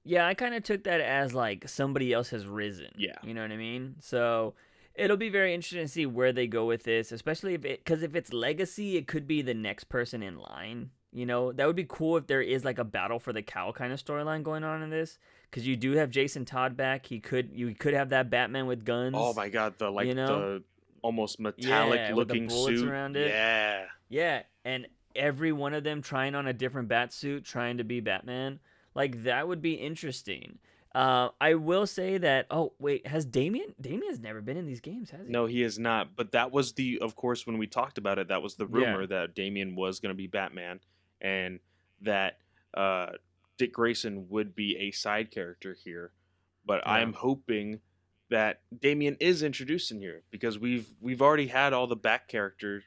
Yeah, I kind of took that as like somebody else has risen. Yeah. You know what I mean? So it'll be very interesting to see where they go with this, especially because if it's legacy, it could be the next person in line. You know, that would be cool if there is like a battle for the cow kind of storyline going on in this, because you do have Jason Todd back. You could have that Batman with guns. Oh my god, the like you know? the almost metallic Yeah, with the looking bullets suit. around it. Yeah. Yeah, and every one of them trying on a different bat suit, trying to be Batman. Like, that would be interesting. I will say that. Oh wait, has Damian's never been in these games, has he? No, he is not. But that was of course, when we talked about it, that was the rumor Yeah. that Damian was going to be Batman, and that Dick Grayson would be a side character here. But Yeah. I'm hoping that Damian is introduced in here, because we've already had all the Bat characters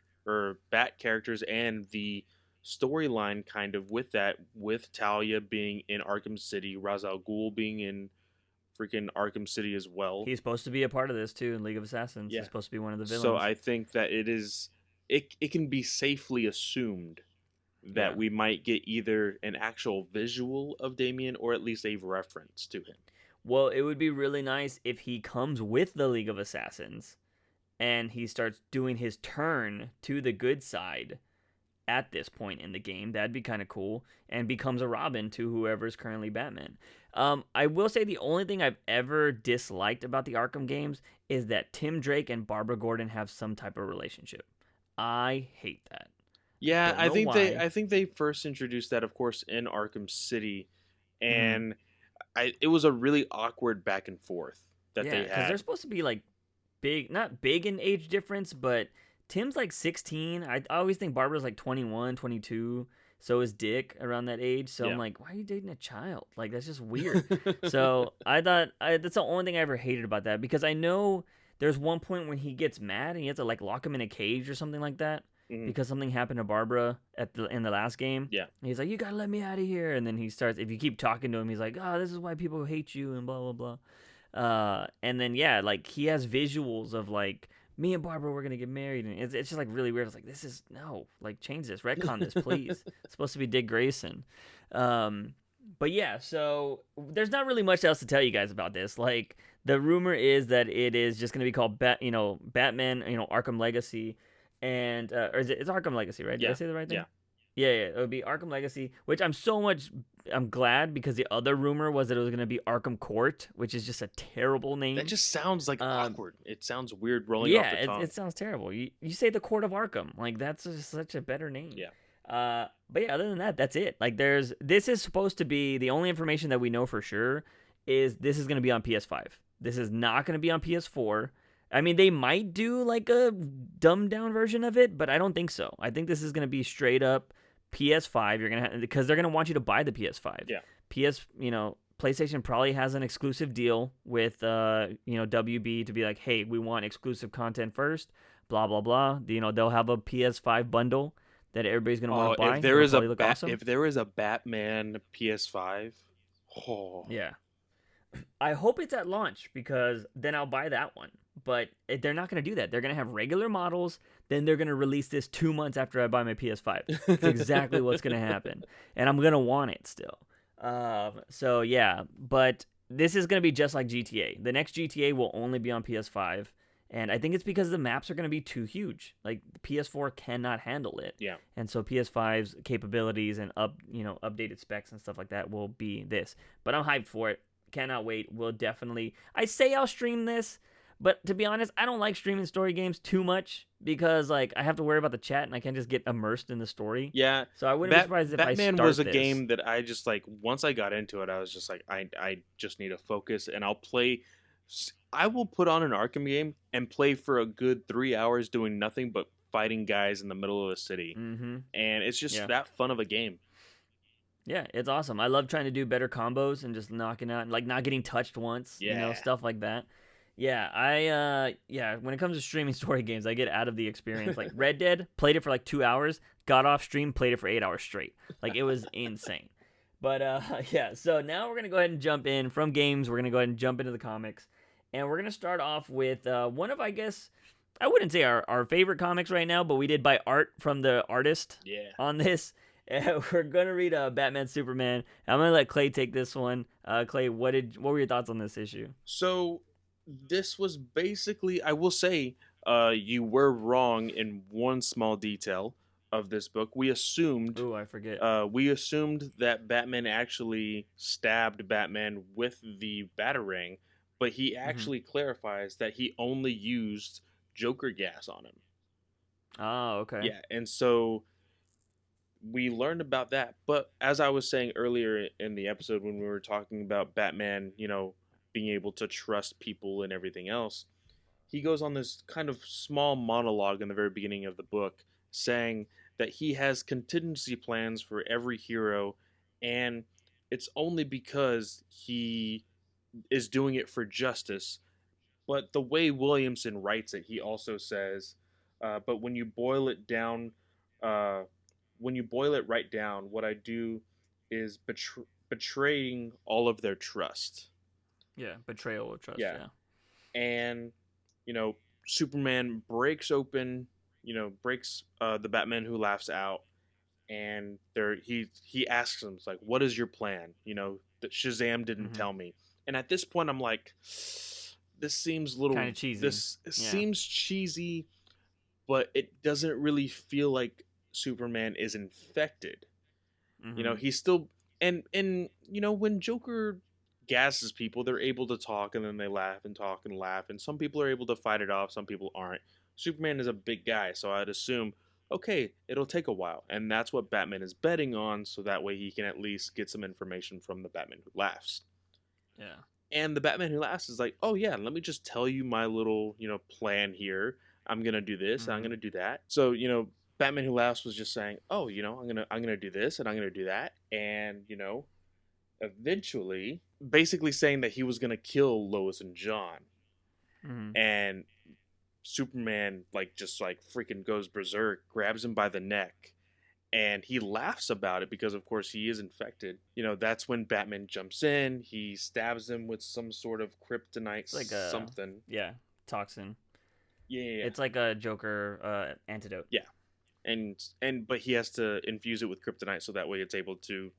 and the storyline kind of with that, with Talia being in Arkham City, Ra's al Ghul being in freaking Arkham City as well. He's supposed to be a part of this too in League of Assassins. Yeah. He's supposed to be one of the villains. So I think that it can be safely assumed that Yeah. we might get either an actual visual of Damian or at least a reference to him. Well, it would be really nice if he comes with the League of Assassins and he starts doing his turn to the good side at this point in the game. That'd be kind of cool, and becomes a Robin to whoever's currently Batman. I will say the only thing I've ever disliked about the Arkham games is that Tim Drake and Barbara Gordon have some type of relationship. I hate that. Yeah, Don't I know think why. I think they first introduced that, of course, in Arkham City, and it was a really awkward back and forth that Yeah, they because had. they're supposed to be like not big in age difference, but Tim's like 16. I always think Barbara's like 21, 22. So is Dick around that age. So Yeah. I'm like, why are you dating a child? Like, that's just weird. So I thought that's the only thing I ever hated about that, because I know there's one point when he gets mad and you have to like lock him in a cage or something like that Mhm. because something happened to Barbara in the last game. Yeah. And he's like, you gotta let me out of here. And then he starts, if you keep talking to him, he's like, oh, this is why people hate you and blah, blah, blah. And then, yeah, like he has visuals of like, me and Barbara were gonna get married, and it's just like really weird. It's like, this is no, like, change this, retcon this, please. It's supposed to be Dick Grayson. But yeah, so there's not really much else to tell you guys about this. Like, the rumor is that it is just gonna be called Batman, Arkham Legacy, and or is it's Arkham Legacy, right? Did I Yeah. say the right thing? Yeah. Yeah, it would be Arkham Legacy, which I'm glad, because the other rumor was that it was going to be Arkham Court, which is just a terrible name. That just sounds like awkward. It sounds weird rolling off the tongue. It sounds terrible. You say the Court of Arkham, like that's just such a better name. Yeah. But yeah, other than that, that's it. Like this is supposed to be the only information that we know for sure is this is going to be on PS5. This is not going to be on PS4. I mean, they might do like a dumbed down version of it, but I don't think so. I think this is going to be straight up PS5. You're gonna because they're gonna want you to buy the PS5. Yeah. PlayStation probably has an exclusive deal with WB to be like, hey, we want exclusive content first. Blah blah blah. They'll have a PS5 bundle that everybody's gonna want to buy. If there is awesome. if there is a Batman PS5, yeah. I hope it's at launch, because then I'll buy that one. But they're not going to do that. They're going to have regular models. Then they're going to release this 2 months after I buy my PS5. That's exactly what's going to happen. And I'm going to want it still. So, yeah. But this is going to be just like GTA. The next GTA will only be on PS5. And I think it's because the maps are going to be too huge. Like, the PS4 cannot handle it. Yeah. And so PS5's capabilities and updated specs and stuff like that will be this. But I'm hyped for it. Cannot wait. We'll definitely... I say I'll stream this, but to be honest, I don't like streaming story games too much, because like I have to worry about the chat and I can't just get immersed in the story. Yeah. So I wouldn't be surprised if Batman I start was a this. game that I just like, once I got into it, I was just like, I just need to focus, and I will put on an Arkham game and play for a good 3 hours doing nothing but fighting guys in the middle of the city. Mm-hmm. And it's just that fun of a game. Yeah, it's awesome. I love trying to do better combos and just knocking out, like not getting touched once, stuff like that. Yeah, when it comes to streaming story games, I get out of the experience. Like Red Dead, played it for like 2 hours, got off stream, played it for 8 hours straight. Like, it was insane. But yeah, so now we're going to go ahead and jump in from games. We're going to go ahead and jump into the comics. And we're going to start off with one of, I guess, I wouldn't say our favorite comics right now, but we did buy art from the artist on this. We're gonna read Batman Superman. I'm gonna let Clay take this one. Clay, what were your thoughts on this issue? So this was basically, I will say, you were wrong in one small detail of this book. Ooh, I forget. We assumed that Batman actually stabbed Batman with the Batarang, but he Hmm. actually clarifies that he only used Joker gas on him. Oh, okay. Yeah, and so we learned about that. But as I was saying earlier in the episode when we were talking about Batman, being able to trust people and everything else, he goes on this kind of small monologue in the very beginning of the book saying that he has contingency plans for every hero, and it's only because he is doing it for justice. But the way Williamson writes it, he also says, but uh, when you boil it right down, what I do is betraying all of their trust. Yeah, betrayal of trust. Yeah, Yeah. and you know, Superman breaks the Batman Who Laughs out, and he asks him, it's like, "What is your plan?" That Shazam didn't Hmm. tell me, and at this point, I'm like, Kind of cheesy. this Yeah. seems cheesy, but it doesn't really feel like Superman is infected. Hmm. He's still, and when Joker gasses people, they're able to talk, and then they laugh and talk and laugh, and some people are able to fight it off, some people aren't. Superman is a big guy, so I'd assume, okay, it'll take a while, and that's what Batman is betting on, so that way he can at least get some information from the Batman Who Laughs. Yeah. And the Batman Who Laughs is like, oh yeah, let me just tell you my little plan here. I'm gonna do this, I'm Hmm. gonna do that. So Batman Who Laughs was just saying, oh, I'm gonna do this and I'm gonna do that, and eventually, basically saying that he was gonna kill Lois and John, Hmm. and Superman just freaking goes berserk, grabs him by the neck, and he laughs about it because of course he is infected. That's when Batman jumps in, he stabs him with some sort of kryptonite It's like a something. yeah toxin. Yeah, yeah, yeah. It's like a Joker antidote. Yeah. And but he has to infuse it with kryptonite so that way it's able to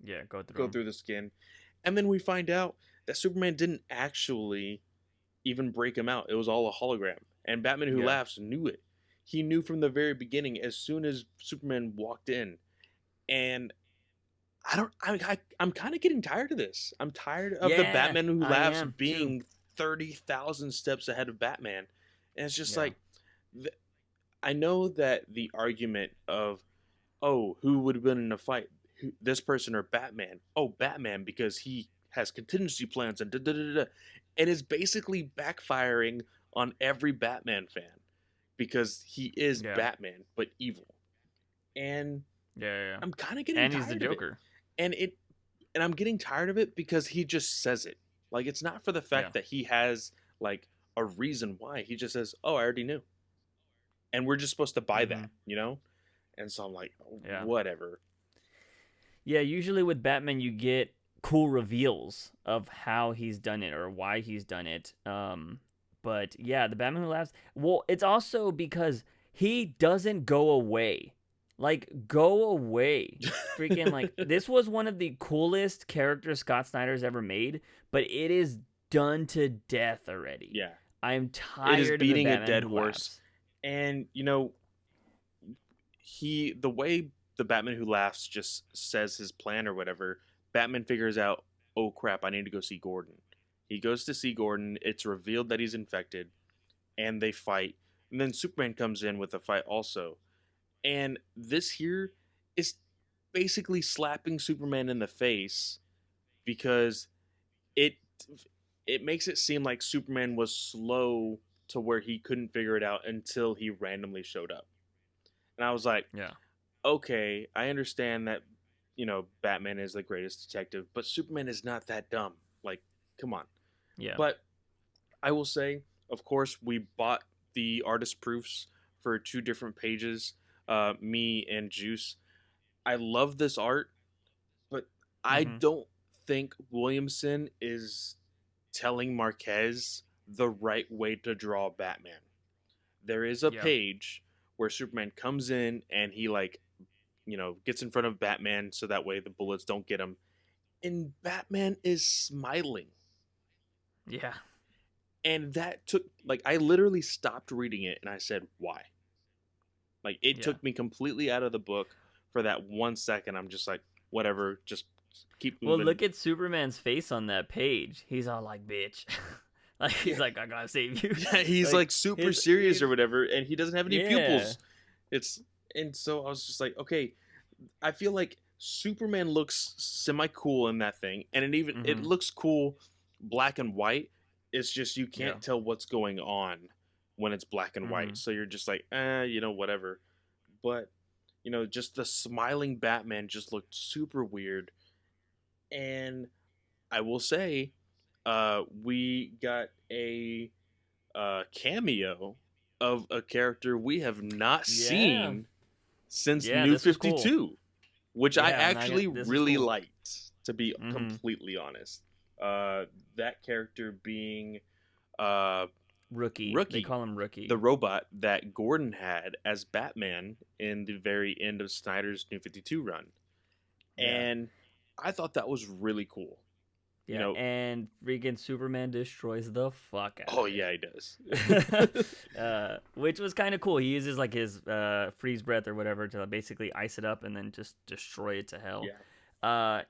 Yeah, go through go them. through the skin. And then we find out that Superman didn't actually even break him out. It was all a hologram. And Batman Who Yeah. Laughs knew it. He knew from the very beginning as soon as Superman walked in. And I'm kind of getting tired of this. I'm tired of the Yeah, Batman Who I Laughs am too. being 30,000 steps ahead of Batman. And it's just Yeah. like I know that the argument of, oh, who would win in a fight, this person or Batman? Oh, Batman because he has contingency plans and da da da da. And it's basically backfiring on every Batman fan because he is Yeah. Batman but evil. And Yeah. Yeah. Yeah. I'm kind of getting And he's the tired of it. Joker. And I'm getting tired of it because he just says it. Like it's not for the Yeah. fact that he has like a reason why. He just says, "Oh, I already knew." And we're just supposed to buy Hmm. that. And so I'm like, oh, Yeah. whatever. Yeah. Usually with Batman, you get cool reveals of how he's done it or why he's done it. But yeah, the Batman Who Laughs. Well, it's also because he doesn't go away. Like, go away. Freaking, like, this was one of the coolest characters Scott Snyder's ever made, but it is done to death already. Yeah. I'm It is tired of the beating a Batman dead Who horse. Laughs. And the way the Batman Who Laughs just says his plan or whatever, Batman figures out, oh crap, I need to go see Gordon. He goes to see Gordon. It's revealed that he's infected, and they fight. And then Superman comes in with a fight also. And this here is basically slapping Superman in the face because it it makes it seem like Superman was slow to where he couldn't figure it out until he randomly showed up. And I was like, Yeah. okay, I understand that Batman is the greatest detective, but Superman is not that dumb. Like, come on. Yeah. But I will say, of course, we bought the artist proofs for two different pages, me and Juice. I love this art, but I Hmm. don't think Williamson is telling Marquez the right way to draw Batman. There is a Yeah. page where Superman comes in and he gets in front of Batman so that way the bullets don't get him. And Batman is smiling. Yeah. And that took, like, I literally stopped reading it and I said, why? Like, it took me completely out of the book for that 1 second. I'm just like, whatever, just keep moving. Well, look at Superman's face on that page. He's all like, bitch. Like, he's like, I gotta save you. Yeah, he's like super serious or whatever, and he doesn't have any pupils. And so I was just like, okay, I feel like Superman looks semi-cool in that thing, and it looks cool black and white. It's just you can't tell what's going on when it's black and white. So you're just like, whatever. But, just the smiling Batman just looked super weird. And I will say, we got a cameo of a character we have not seen since New 52, cool. Which I actually really liked, to be completely honest. That character being Rookie. They call him Rookie. The robot that Gordon had as Batman in the very end of Snyder's New 52 run. Yeah. And I thought that was really cool. Yeah, and freaking Superman destroys the fuck out of it. Yeah, he does. Which was kind of cool. He uses like his freeze breath or whatever to basically ice it up and then just destroy it to hell.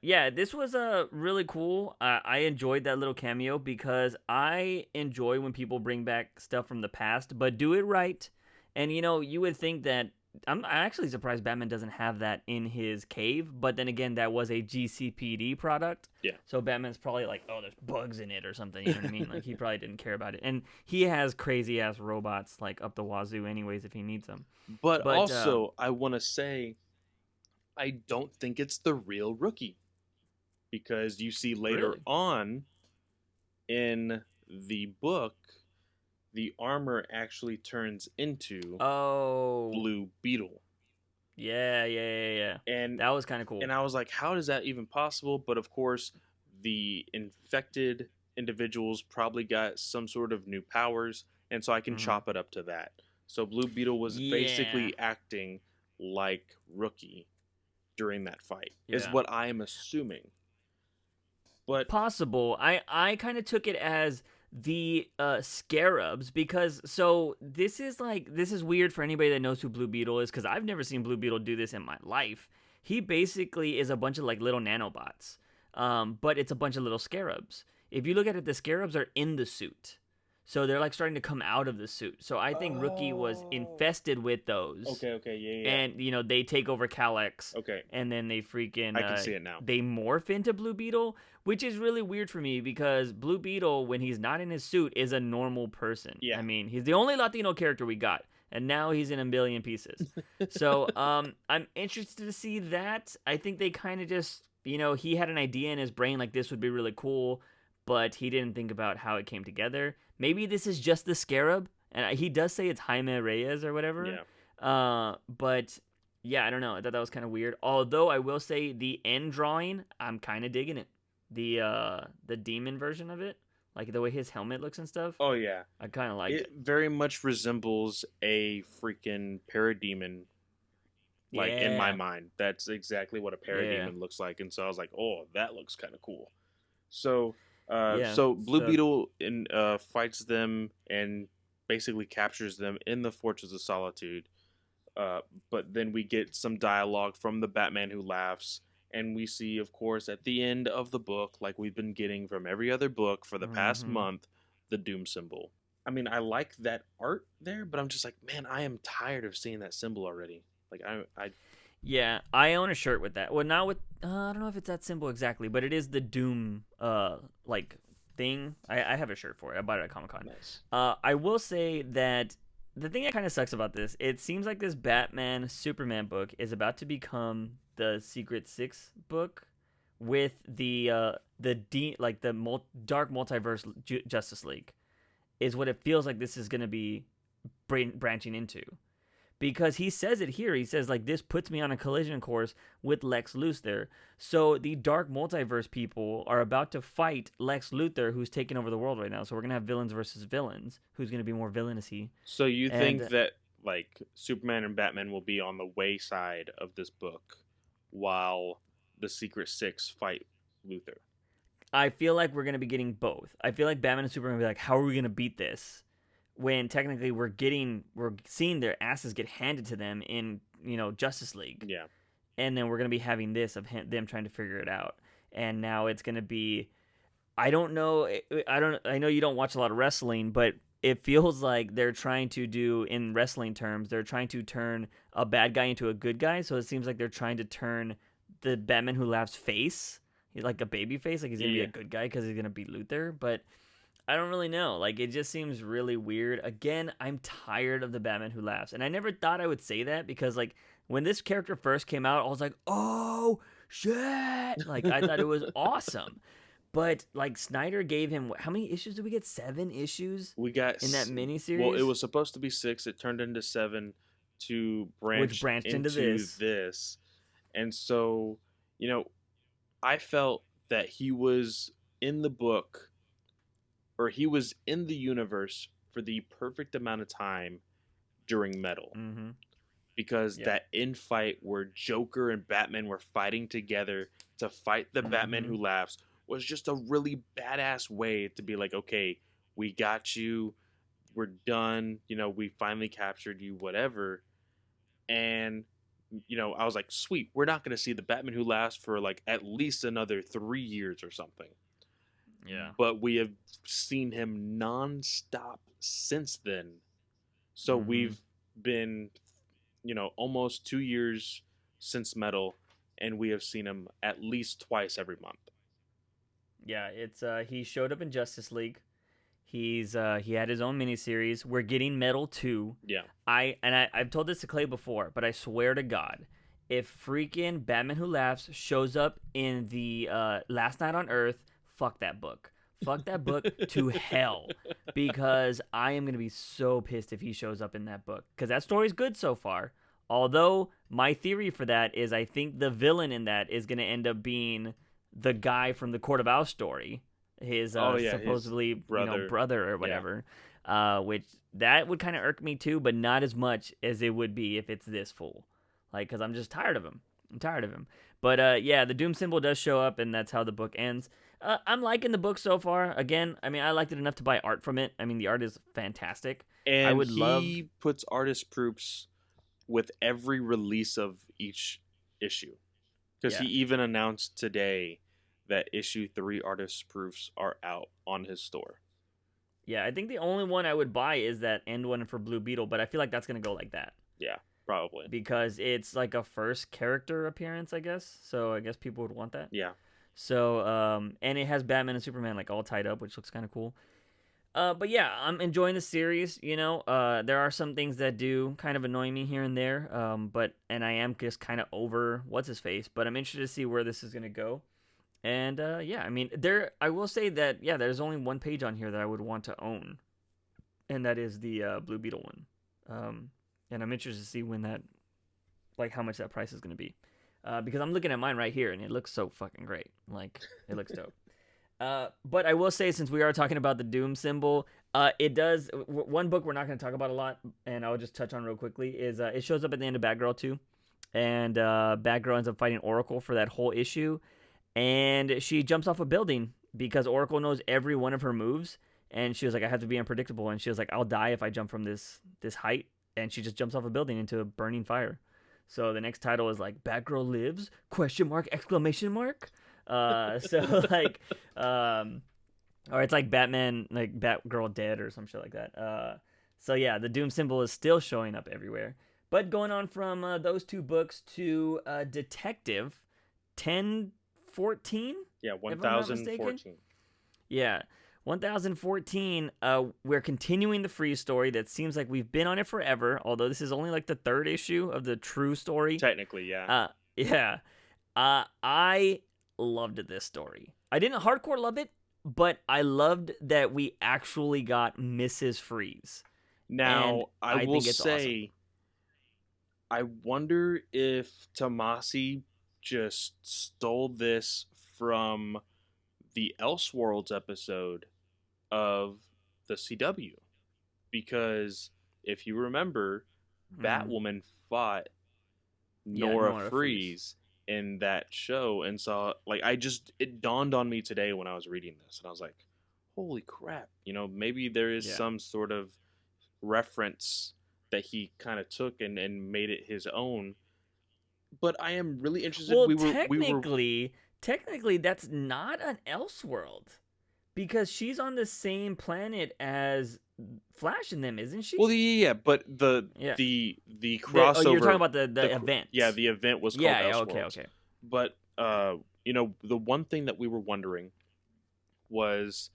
Yeah. This was really cool. I enjoyed that little cameo because I enjoy when people bring back stuff from the past, but do it right. And, you would think that I'm actually surprised Batman doesn't have that in his cave, but then again, that was a GCPD product. Yeah. So Batman's probably like, oh, there's bugs in it or something. You know what I mean? Like, he probably didn't care about it. And he has crazy ass robots like up the wazoo, anyways, if he needs them. But also, I want to say, I don't think it's the real Rookie, because you see later on in the book, the armor actually turns into Blue Beetle. Yeah. And that was kind of cool. And I was like, how is that even possible? But of course, the infected individuals probably got some sort of new powers, and so I can chop it up to that. So Blue Beetle was basically acting like Rookie during that fight, is what I am assuming. But possible. I kind of took it as the scarabs, because this is weird for anybody that knows who Blue Beetle is, because I've never seen Blue Beetle do this in my life. He basically is a bunch of like little nanobots, but it's a bunch of little scarabs. If you look at it, the scarabs are in the suit, so they're like starting to come out of the suit. So I think Rookie was infested with those. Okay, yeah. And they take over Calyx. Okay. And then they freaking I can see it now. They morph into Blue Beetle, which is really weird for me, because Blue Beetle, when he's not in his suit, is a normal person. Yeah. I mean, he's the only Latino character we got, and now he's in a million pieces. So I'm interested to see that. I think they kind of just, he had an idea in his brain like this would be really cool, but he didn't think about how it came together. Maybe this is just the scarab, and he does say it's Jaime Reyes or whatever. Yeah. But yeah, I don't know. I thought that was kind of weird. Although I will say the end drawing, I'm kind of digging it. The demon version of it, like the way his helmet looks and stuff. Oh yeah, I kind of like it. It very much resembles a freaking parademon. Like in my mind, that's exactly what a parademon looks like, and so I was like, oh, that looks kind of cool. So. So Blue Beetle fights them and basically captures them in the Fortress of Solitude. But then we get some dialogue from the Batman Who Laughs, and we see, of course, at the end of the book, like we've been getting from every other book for the past month, the Doom symbol. I mean, I like that art there, but I'm just like, man, I am tired of seeing that symbol already. Like I Yeah, I own a shirt with that. Well, not with I don't know if it's that symbol exactly, but it is the Doom like thing. I have a shirt for it. I bought it at Comic-Con. Nice. I will say that the thing that kind of sucks about this, it seems like this Batman Superman book is about to become the Secret Six book with the dark multiverse Justice League, is what it feels like this is going to be branching into. Because he says it here. He says, like, this puts me on a collision course with Lex Luthor. So the dark multiverse people are about to fight Lex Luthor, who's taking over the world right now. So we're going to have villains versus villains. Who's going to be more villainous? So you think that like Superman and Batman will be on the wayside of this book while the Secret Six fight Luthor. I feel like we're gonna be getting both. I feel like Batman and Superman will be like, how are we gonna beat this? When technically we're seeing their asses get handed to them in Justice League. Yeah. And then we're gonna be having this of them trying to figure it out. And now it's gonna be, I don't know, I know you don't watch a lot of wrestling, but it feels like they're trying to do, in wrestling terms, they're trying to turn a bad guy into a good guy. So it seems like they're trying to turn the Batman Who Laughs face, he's like a baby face, like he's gonna be a good guy because he's gonna beat Luthor. But I don't really know. Like, it just seems really weird. Again, I'm tired of the Batman Who Laughs, and I never thought I would say that because, like, when this character first came out, I was like, oh shit! Like, I thought it was awesome. But like, Snyder gave him, how many issues did we get? 7 issues. We got in that miniseries. Well, it was supposed to be 6. It turned into 7 to which branched into this. And so, I felt that he was in the book, or he was in the universe for the perfect amount of time during Metal. Mm-hmm. Because that infight where Joker and Batman were fighting together to fight the Batman Who Laughs was just a really badass way to be like, okay, we got you, we're done, we finally captured you, whatever. And, I was like, sweet, we're not going to see the Batman Who Laughs for like at least another 3 years or something. Yeah. But we have seen him nonstop since then. So we've been, almost 2 years since Metal, and we have seen him at least twice every month. Yeah, it's he showed up in Justice League. He had his own miniseries. We're getting Metal 2. Yeah. I've told this to Clay before, but I swear to God, if freaking Batman Who Laughs shows up in the Last Night on Earth, fuck that book. Fuck that book to hell, because I am gonna be so pissed if he shows up in that book, because that story's good so far. Although my theory for that is I think the villain in that is gonna end up being the guy from the Court of Owls story, his supposedly his brother. Brother or whatever, which that would kind of irk me too, but not as much as it would be if it's this fool, like, because I'm just tired of him. But the Doom symbol does show up, and that's how the book ends. I'm liking the book so far. Again, I mean, I liked it enough to buy art from it. I mean, the art is fantastic. And he puts artist proofs with every release of each issue, because he even announced today that issue 3 artist proofs are out on his store. Yeah, I think the only one I would buy is that end one for Blue Beetle, but I feel like that's going to go like that. Yeah, probably. Because it's like a first character appearance, I guess. So I guess people would want that. Yeah. So, and it has Batman and Superman like all tied up, which looks kind of cool. But yeah, I'm enjoying the series. There are some things that do kind of annoy me here and there. And I am just kind of over what's his face. But I'm interested to see where this is going to go. And I mean, I will say that there's only one page on here that I would want to own, and that is the Blue Beetle one. And I'm interested to see when that, like, how much that price is going to be, because I'm looking at mine right here, and it looks so fucking great. Like, it looks dope. But I will say, since we are talking about the Doom symbol, it does one book we're not going to talk about a lot, and I'll just touch on real quickly, is it shows up at the end of Batgirl 2, and Batgirl ends up fighting Oracle for that whole issue. And she jumps off a building because Oracle knows every one of her moves. And she was like, I have to be unpredictable. And she was like, I'll die if I jump from this height. And she just jumps off a building into a burning fire. So the next title is like, Batgirl lives? ? ! So like, or it's like Batman, like Batgirl dead or some shit like that. So yeah, the Doom symbol is still showing up everywhere. But going on from those 2 books to Detective 1014? Yeah, 1014. Yeah, 1014. We're continuing the Freeze story that seems like we've been on it forever, although this is only like the 3rd issue of the true story. Technically, yeah. I loved this story. I didn't hardcore love it, but I loved that we actually got Mrs. Freeze. Now, I will say, awesome. I wonder if Tomasi just stole this from the Elseworlds episode of the CW, because if you remember, Mm-hmm. Batwoman fought Yeah, Nora Nora Freeze. Freeze in that show, and so like it dawned on me today when I was reading this, and I was like, holy crap, maybe there is Yeah. some sort of reference that he kind of took and made it his own. But I am really interested. Well, We were technically, that's not an Elseworld because she's on the same planet as Flash and them, isn't she? well, yeah, but Yeah. the Oh, you're talking crossover, about the event. yeah, the event was called Yeah. Yeah. Okay. Elseworlds. Okay. But the one thing that we were wondering was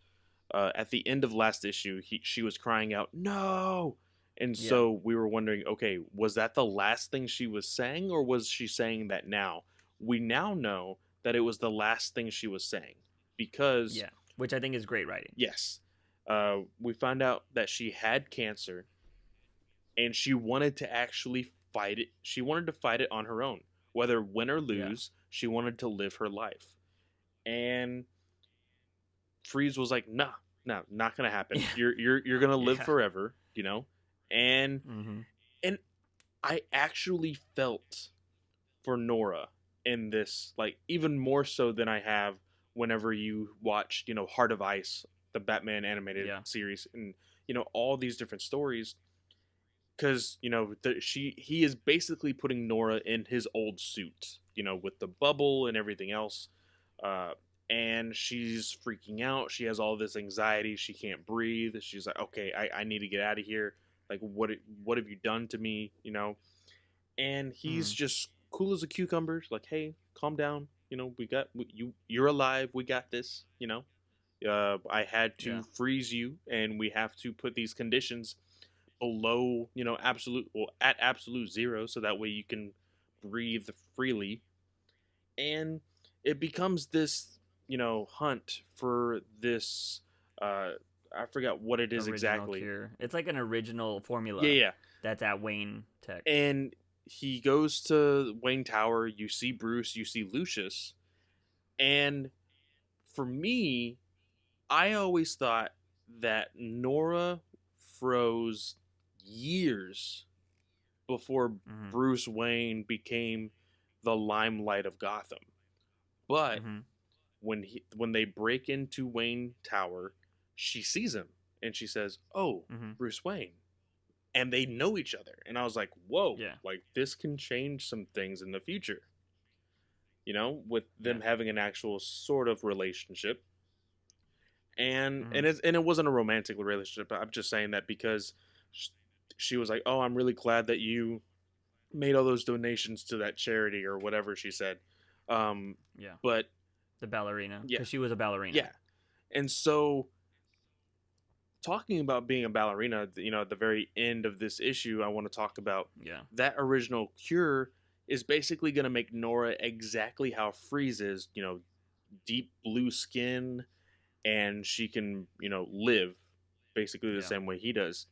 at the end of last issue, she was crying out no, and Yeah. so we were wondering, okay, was that the last thing she was saying, or was she saying that now? We now know that it was the last thing she was saying because Yeah. Which I think is great writing. yes, we found out that she had cancer and she wanted to actually fight it. She wanted to fight it on her own, whether win or Yeah. lose. She wanted to live her life, and Freeze was like, "Nah, no, not gonna happen. Yeah. You're gonna live Yeah. forever, And Mm-hmm. and I actually felt for Nora in this, like even more so than I have whenever you watched, Heart of Ice, the Batman animated Yeah. series, and all these different stories. Because he is basically putting Nora in his old suit, with the bubble and everything else, and she's freaking out. She has all this anxiety. She can't breathe. She's like, okay, I need to get out of here. Like, what have you done to me? And he's Mm. just cool as a cucumber. Like, hey, calm down. You're alive. We got this. I had to Yeah. freeze you, and we have to put these conditions below, at absolute zero, so that way you can breathe freely. And it becomes this, hunt for this. I forgot what it is Original exactly. cure. It's like an original formula. Yeah, yeah. That's at Wayne Tech. And he goes to Wayne Tower. You see Bruce. You see Lucius. And for me, I always thought that Nora froze years before Mm-hmm. Bruce Wayne became the limelight of Gotham. But Mm-hmm. when they break into Wayne Tower, she sees him and she says, "Oh, Mm-hmm. Bruce Wayne." And they know each other. And I was like, "Whoa, Yeah. like this can change some things in the future." With them Yeah. having an actual sort of relationship. And Mm-hmm. and it wasn't a romantic relationship. I'm just saying that because she was like, "Oh, I'm really glad that you made all those donations to that charity," or whatever she said. Yeah. But The ballerina. yeah, Because she was a ballerina. yeah. And so, talking about being a ballerina, at the very end of this issue, I want to talk about Yeah. that original cure is basically going to make Nora exactly how Freeze is, deep blue skin, and she can, live basically the Yeah. same way he does.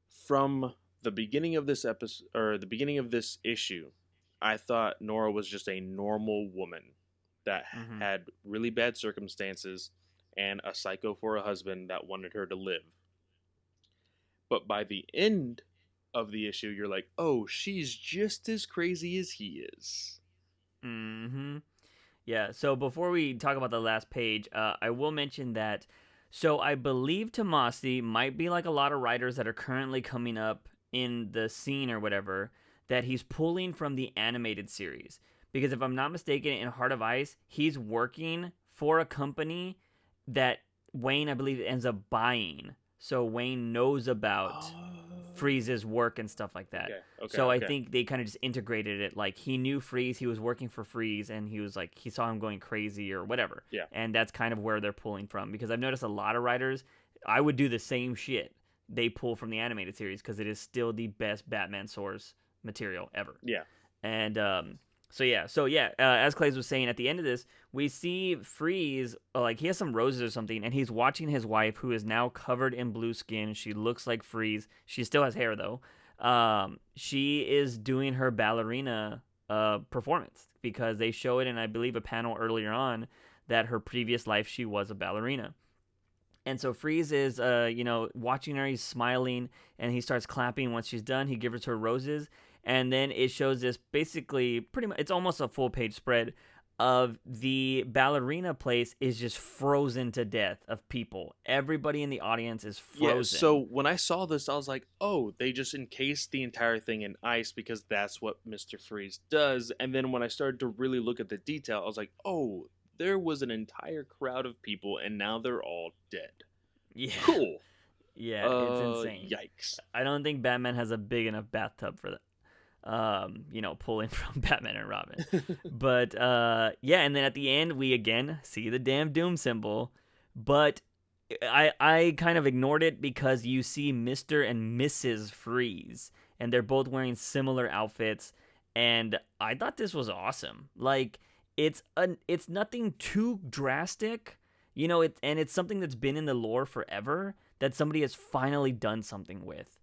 From the beginning of this episode, or the beginning of this issue, I thought Nora was just a normal woman that Mm-hmm. had really bad circumstances and a psycho for a husband that wanted her to live. But by the end of the issue, you're like, oh, she's just as crazy as he is. Mm-hmm. Yeah, so before we talk about the last page, I will mention that. So I believe Tomasi might be like a lot of writers that are currently coming up in the scene or whatever, that he's pulling from the animated series. Because if I'm not mistaken, in Heart of Ice, he's working for a company that Wayne, I believe, ends up buying. So Wayne knows about Freeze's work and stuff like that. Okay, So I think they kind of just integrated it. Like, he knew Freeze, he was working for Freeze, and he was like, he saw him going crazy or whatever. Yeah. And that's kind of where they're pulling from. Because I've noticed a lot of writers, I would do the same shit. They pull from the animated series because it is still the best Batman source material ever. Yeah. And as Clays was saying, at the end of this, we see Freeze, like, he has some roses or something, and he's watching his wife, who is now covered in blue skin. She looks like Freeze. She still has hair, though. She is doing her ballerina performance, because they show it in, I believe, a panel earlier on, that her previous life, she was a ballerina. And so Freeze is, watching her. He's smiling, and he starts clapping. Once she's done, he gives her roses, and then it shows this basically pretty much. It's almost a full page spread of the ballerina place is just frozen to death of people. Everybody in the audience is frozen. Yeah, so when I saw this, I was like, oh, they just encased the entire thing in ice because that's what Mr. Freeze does. And then when I started to really look at the detail, I was like, oh, there was an entire crowd of people, and now they're all dead. Yeah. Cool. Yeah, it's insane. Yikes. I don't think Batman has a big enough bathtub for that. Pulling from Batman and Robin. But and then at the end we again see the damn Doom symbol, but I kind of ignored it because you see Mr. and Mrs. Freeze, and they're both wearing similar outfits, and I thought this was awesome. Like it's nothing too drastic, and it's something that's been in the lore forever that somebody has finally done something with.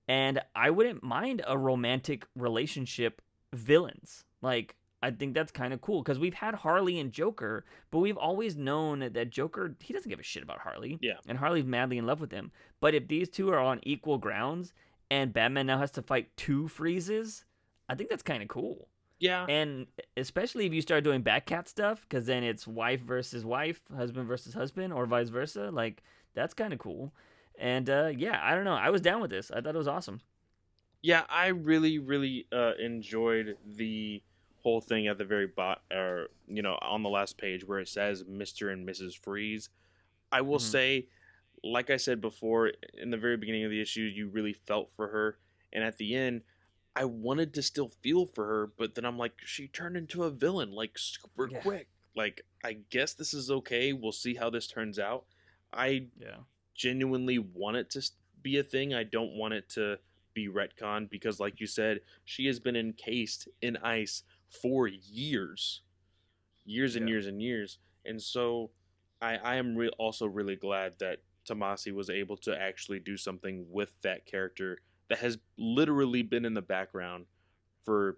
And I wouldn't mind a romantic relationship villains. Like, I think that's kind of cool because we've had Harley and Joker, but we've always known that Joker, he doesn't give a shit about Harley. Yeah. And Harley's madly in love with him. But if these two are on equal grounds and Batman now has to fight two Freezes, I think that's kind of cool. Yeah. And especially if you start doing Batcat stuff, because then it's wife versus wife, husband versus husband, or vice versa. Like, that's kind of cool. And I don't know. I was down with this. I thought it was awesome. Yeah, I really, really enjoyed the whole thing at the very bottom, on the last page where it says Mr. and Mrs. Freeze. I will say, like I said before, in the very beginning of the issue, you really felt for her. And at the end, I wanted to still feel for her, but then I'm like, she turned into a villain, like, super quick. Like, I guess this is okay. We'll see how this turns out. I genuinely want it to be a thing. I don't want it to be retconned because, like you said, she has been encased in ice for years and years and years. And so I am also really glad that Tomasi was able to actually do something with that character that has literally been in the background for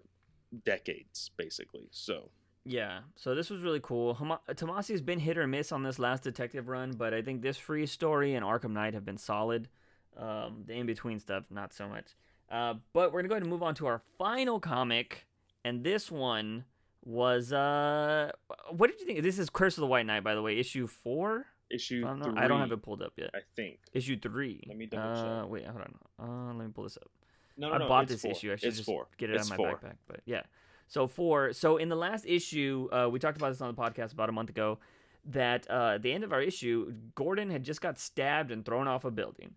decades, basically. So yeah, so this was really cool. Tomasi's been hit or miss on this last detective run, but I think this Freeze story and Arkham Knight have been solid. The in-between stuff, not so much. But we're going to go ahead and move on to our final comic, and this one was... what did you think? This is Curse of the White Knight, by the way, issue 4? Issue 3. I don't have it pulled up yet. I think. Issue 3. Let me double check. Wait, hold on. Let me pull this up. No, I bought this issue. I should just get it out of my backpack. But yeah. So 4. So in the last issue, we talked about this on the podcast about a month ago, that at the end of our issue, Gordon had just got stabbed and thrown off a building.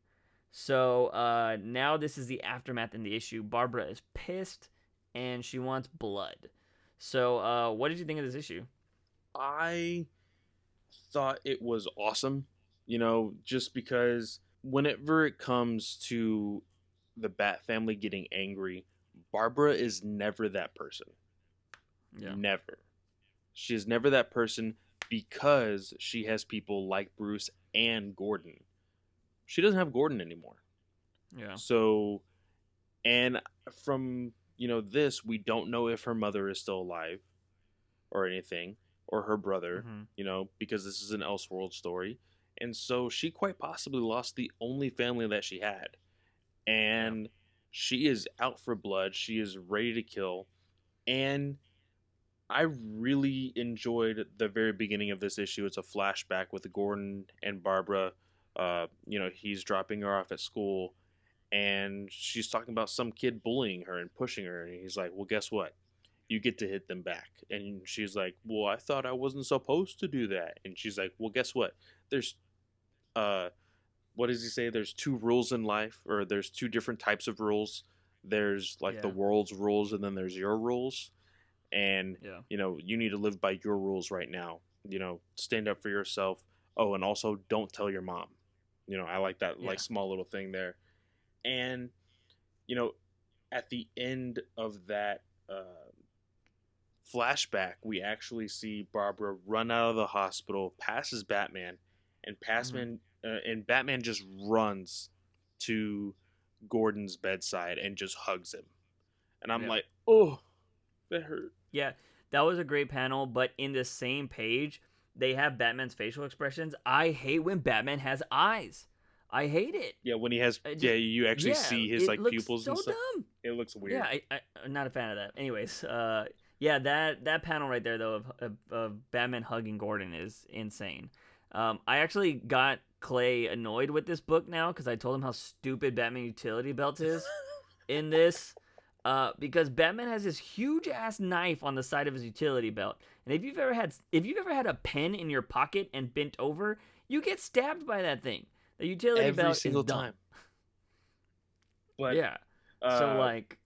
So now this is the aftermath in the issue. Barbara is pissed, and she wants blood. So what did you think of this issue? I thought it was awesome, just because whenever it comes to the Bat family getting angry, Barbara is never that person. Yeah. Never. She is never that person because she has people like Bruce and Gordon. She doesn't have Gordon anymore. Yeah. So, and from, this, we don't know if her mother is still alive or anything, or her brother, because this is an Elseworld story. And so she quite possibly lost the only family that she had. And she is out for blood. She is ready to kill. And I really enjoyed the very beginning of this issue. It's a flashback with Gordon and Barbara. He's dropping her off at school, and she's talking about some kid bullying her and pushing her. And he's like, well, guess what? You get to hit them back. And she's like, well, I thought I wasn't supposed to do that. And she's like, well, guess what? There's, what does he say? There's 2 rules in life, or there's 2 different types of rules. There's the world's rules, and then there's your rules. And, you need to live by your rules right now. Stand up for yourself. Oh, and also don't tell your mom. I like that small little thing there. And, at the end of that flashback, we actually see Barbara run out of the hospital, passes Batman, and Batman just runs to Gordon's bedside and just hugs him. And I'm like, oh, that hurt. Yeah, that was a great panel, but in the same page, they have Batman's facial expressions. I hate when Batman has eyes. I hate it. Yeah, when he has, Just, yeah, you actually yeah, see his it like looks pupils and so stuff. dumb. It looks weird. Yeah, I'm not a fan of that. Anyways, yeah, that panel right there though of Batman hugging Gordon is insane. I actually got Clay annoyed with this book now because I told him how stupid Batman utility belt is in this. Because Batman has this huge ass knife on the side of his utility belt, and if you've ever had a pen in your pocket and bent over, you get stabbed by that thing. The utility Every belt single is dumb. time. But Yeah. So like,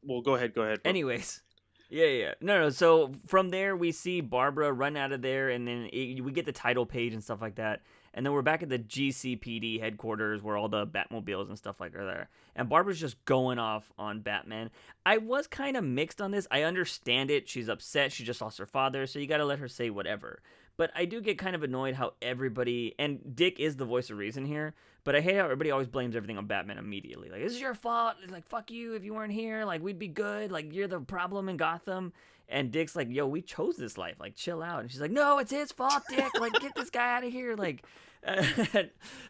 well, go ahead, bro. anyways, yeah. No. So from there, we see Barbara run out of there, and then we get the title page and stuff like that. And then we're back at the GCPD headquarters where all the Batmobiles and stuff like are there. And Barbara's just going off on Batman. I was kind of mixed on this. I understand it. She's upset. She just lost her father, so you got to let her say whatever. But I do get kind of annoyed how everybody, and Dick is the voice of reason here, but I hate how everybody always blames everything on Batman immediately. Like, this is your fault. It's like, fuck you. If you weren't here, like, we'd be good. Like, you're the problem in Gotham. And Dick's like, yo, we chose this life. Like, chill out. And she's like, no, it's his fault, Dick. Like, get this guy out of here. Like,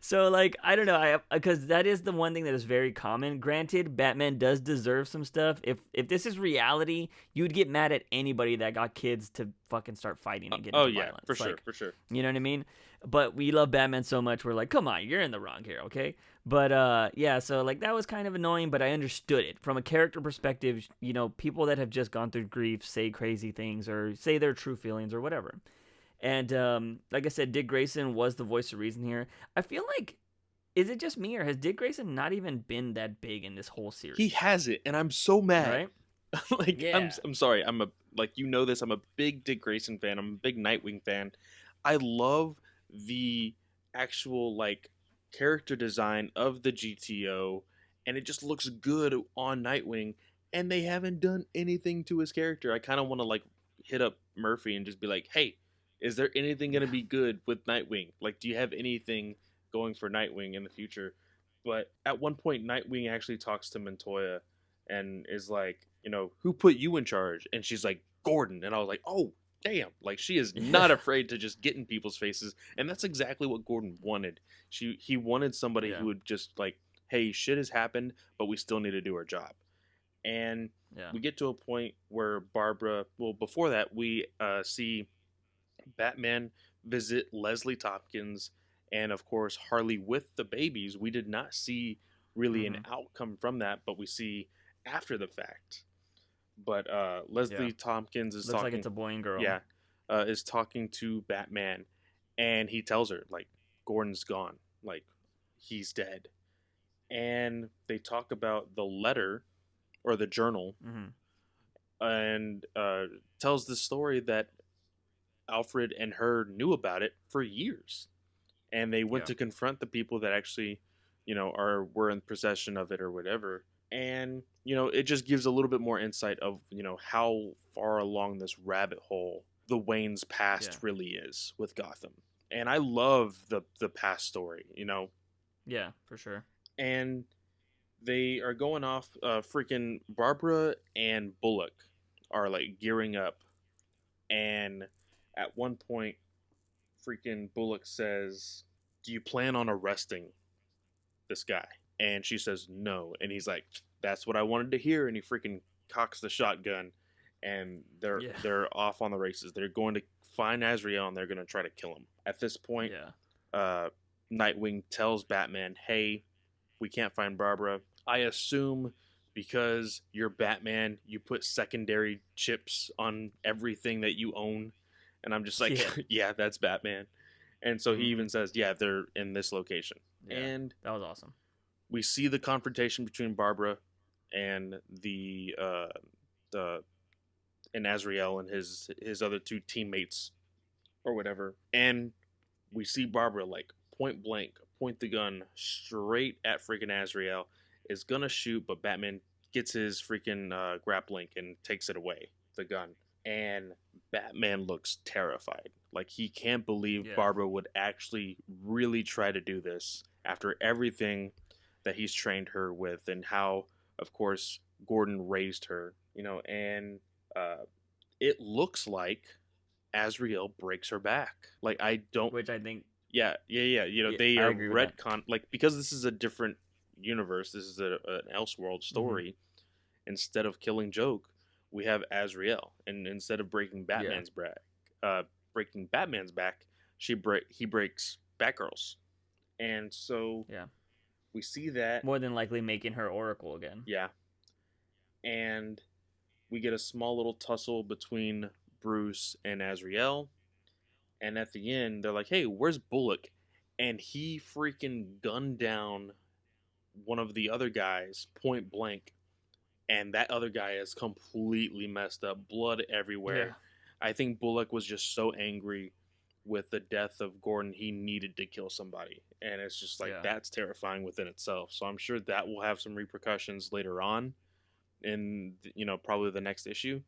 so, like, I don't know. Because that is the one thing that is very common. Granted, Batman does deserve some stuff. If this is reality, you'd get mad at anybody that got kids to fucking start fighting and get into violence. For sure. You know what I mean? But we love Batman so much, we're like, come on, you're in the wrong here, okay? But yeah, so like that was kind of annoying, but I understood it from a character perspective. You know, people that have just gone through grief say crazy things or say their true feelings or whatever. And like I said, Dick Grayson was the voice of reason here. I feel like, is it just me or has Dick Grayson not even been that big in this whole series? He has it, and I'm so mad. Right? Like, yeah. I'm sorry. I'm a, like, you know this. I'm a big Dick Grayson fan. I'm a big Nightwing fan. I love the actual like character design of the GTO, and it just looks good on Nightwing. And they haven't done anything to his character. I kind of want to like hit up Murphy and just be like, hey, is there anything gonna be good with Nightwing? Like, do you have anything going for Nightwing in the future? But at one point, Nightwing actually talks to Montoya and is like, you know, who put you in charge? And she's like, Gordon. And I was like, oh, damn. Like, she is not afraid to just get in people's faces. And that's exactly what Gordon wanted. He wanted somebody who would just like, hey, shit has happened, but we still need to do our job. And we get to a point where Barbara, well, before that, we see Batman visit Leslie Tompkins and, of course, Harley with the babies. We did not see really an outcome from that, but we see after the fact. But Leslie Tompkins is looks talking. Like it's a boy and girl. Yeah, is talking to Batman, and he tells her like Gordon's gone, like he's dead, and they talk about the letter or the journal, and tells the story that Alfred and her knew about it for years, and they went to confront the people that actually, you know, were in possession of it or whatever. And, you know, it just gives a little bit more insight of, you know, how far along this rabbit hole the Wayne's past really is with Gotham. And I love the past story, you know. Yeah, for sure. And they are going off, freaking Barbara and Bullock are like gearing up. And at one point, freaking Bullock says, do you plan on arresting this guy? And she says no. And he's like, that's what I wanted to hear. And he freaking cocks the shotgun. And they're off on the races. They're going to find Azrael and they're going to try to kill him. At this point, Nightwing tells Batman, hey, we can't find Barbara. I assume because you're Batman, you put secondary chips on everything that you own. And I'm just like, yeah that's Batman. And so he even says, yeah, they're in this location. Yeah, and that was awesome. We see the confrontation between Barbara and and Azrael and his other two teammates or whatever. And we see Barbara like point blank, point the gun straight at freaking Azrael, is gonna shoot, but Batman gets his freaking grappling and takes it away, the gun. And Batman looks terrified. Like, he can't believe Barbara would actually really try to do this after everything that he's trained her with, and how, of course, Gordon raised her, you know. And it looks like Azrael breaks her back. Like, I don't. Which I think, Yeah. You know, yeah, they I are agree with that. retcon, like, because this is a different universe. This is an Elseworld Hmm. story. Instead of killing Joke, we have Azrael, and instead of Yeah, uh, breaking Batman's back, he breaks Batgirl's, and so yeah. we see that. More than likely making her Oracle again. Yeah, and we get a small little tussle between Bruce and Azrael, and at the end they're like, "Hey, where's Bullock?" And he freaking gunned down one of the other guys point blank, and that other guy is completely messed up, blood everywhere. Yeah, I think Bullock was just so angry with the death of Gordon, he needed to kill somebody, and it's just like yeah, that's terrifying within itself. So I'm sure that will have some repercussions later on in, you know, probably the next issue.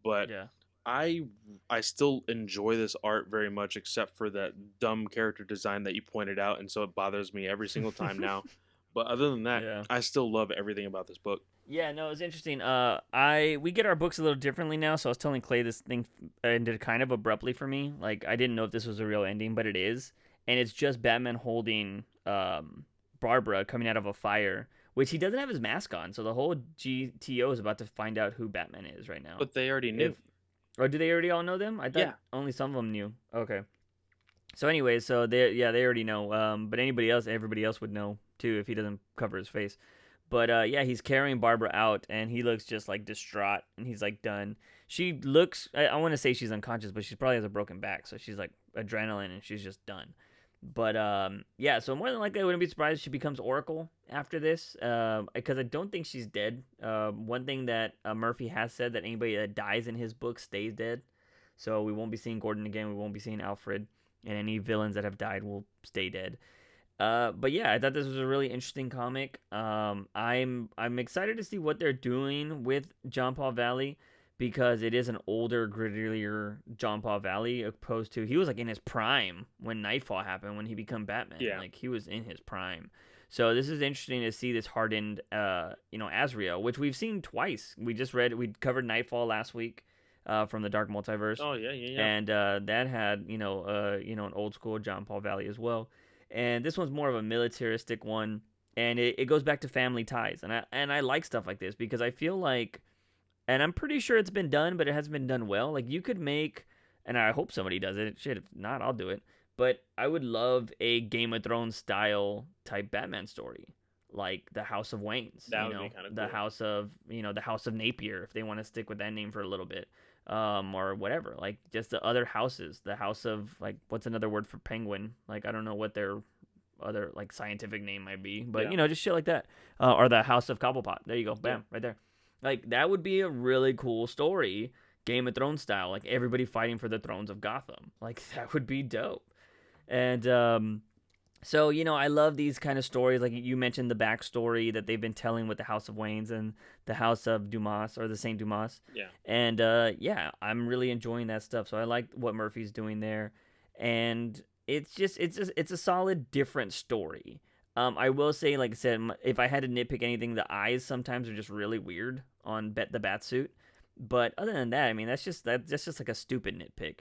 But yeah. I I still enjoy this art very much, except for that dumb character design that you pointed out, and so it bothers me every single time now. But other than that, Yeah. I still love everything about this book. Yeah, no, it's interesting. We get our books a little differently now. So I was telling Clay this thing ended kind of abruptly for me. Like I didn't know if this was a real ending, but it is, and it's just Batman holding Barbara coming out of a fire, which he doesn't have his mask on. So the whole GTO is about to find out who Batman is right now. But they already If knew. or do they already all know them? I thought Yeah, only some of them knew. Okay. So anyway, so they already know. But everybody else would know too if he doesn't cover his face. But yeah, he's carrying Barbara out, and he looks just like distraught, and he's like done. She looks. I want to say she's unconscious, but she probably has a broken back, so she's like adrenaline, and she's just done. But yeah, so more than likely, I wouldn't be surprised if she becomes Oracle after this, because I don't think she's dead. One thing that Murphy has said that anybody that dies in his book stays dead, so we won't be seeing Gordon again. We won't be seeing Alfred, and any villains that have died will stay dead. But yeah, I thought this was a really interesting comic. I'm excited to see what they're doing with John Paul Valley because it is an older, grittier John Paul Valley opposed to he was like in his prime when Nightfall happened when he became Batman. yeah. Like he was in his prime. So this is interesting to see this hardened, Azrael, which we've seen twice. We covered Nightfall last week, from the Dark Multiverse, Oh yeah. and that had an old school John Paul Valley as well, and this one's more of a militaristic one, and it goes back to family ties, and I like stuff like this because I feel like, and I'm pretty sure it's been done, but it hasn't been done well. Like you could make, and I hope somebody does it. Shit, if not, I'll do it. But I would love a Game of Thrones style type Batman story, like the House of Waynes, That would be kind of the cool. House of Napier, if they want to stick with that name for a little bit, or whatever. Like just the other houses, the House of like what's another word for penguin? Like I don't know what their other like scientific name might be, but Yeah. just shit like that, or the House of Cobblepot. There you go, bam, right there. Like that would be a really cool story, Game of Thrones style, like everybody fighting for the thrones of Gotham. Like that would be dope. And so I love these kind of stories. Like you mentioned the backstory that they've been telling with the House of Waynes and the House of Dumas or the Saint Dumas. Yeah. And yeah, I'm really enjoying that stuff. So I like what Murphy's doing there, and it's a solid different story. I will say, like I said, if I had to nitpick anything, the eyes sometimes are just really weird on the bat suit. But other than that, I mean, that's just like a stupid nitpick.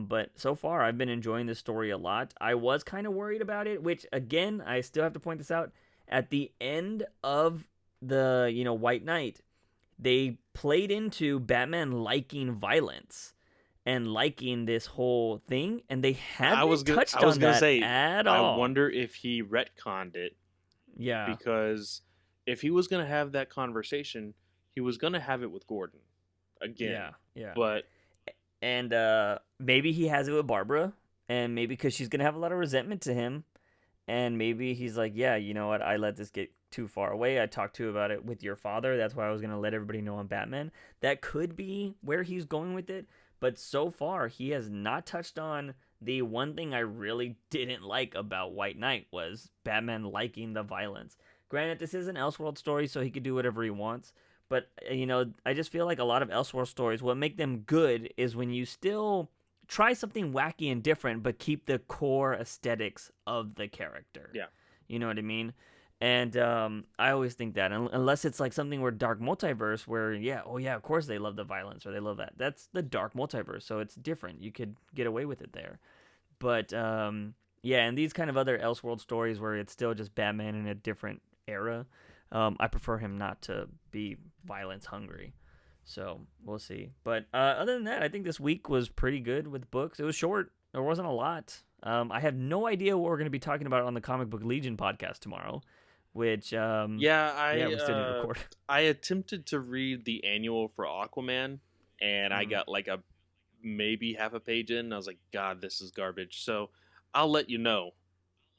But so far, I've been enjoying this story a lot. I was kind of worried about it, which again, I still have to point this out. At the end of the White Knight, they played into Batman liking violence and liking this whole thing, and they haven't touched I was on gonna that say, at I all. wonder if he retconned it, Yeah, because if he was gonna have that conversation, he was gonna have it with Gordon again. yeah, yeah. But And maybe he has it with Barbara, and maybe because she's gonna have a lot of resentment to him, and maybe he's like, yeah, you know what, I let this get too far away. I talked to you about it with your father. That's why I was gonna let everybody know I'm Batman. That could be where he's going with it. But so far, he has not touched on the one thing I really didn't like about White Knight was Batman liking the violence. Granted, this is an Elseworld story, so he could do whatever he wants. But I just feel like a lot of Elseworld stories, what make them good is when you still try something wacky and different, but keep the core aesthetics of the character. yeah, You know what I mean? And I always think that unless it's like something where dark multiverse where of course they love the violence or they love that. That's the dark multiverse, so it's different. You could get away with it there. But yeah, and these kind of other Elseworld stories where it's still just Batman in a different era, I prefer him not to be violence hungry. So we'll see. But other than that, I think this week was pretty good with books. It was short. There wasn't a lot. I have no idea what we're going to be talking about on the Comic Book Legion podcast tomorrow, which we still need to record. I attempted to read the annual for Aquaman, and I got like a maybe half a page in. And I was like, God, this is garbage. So I'll let you know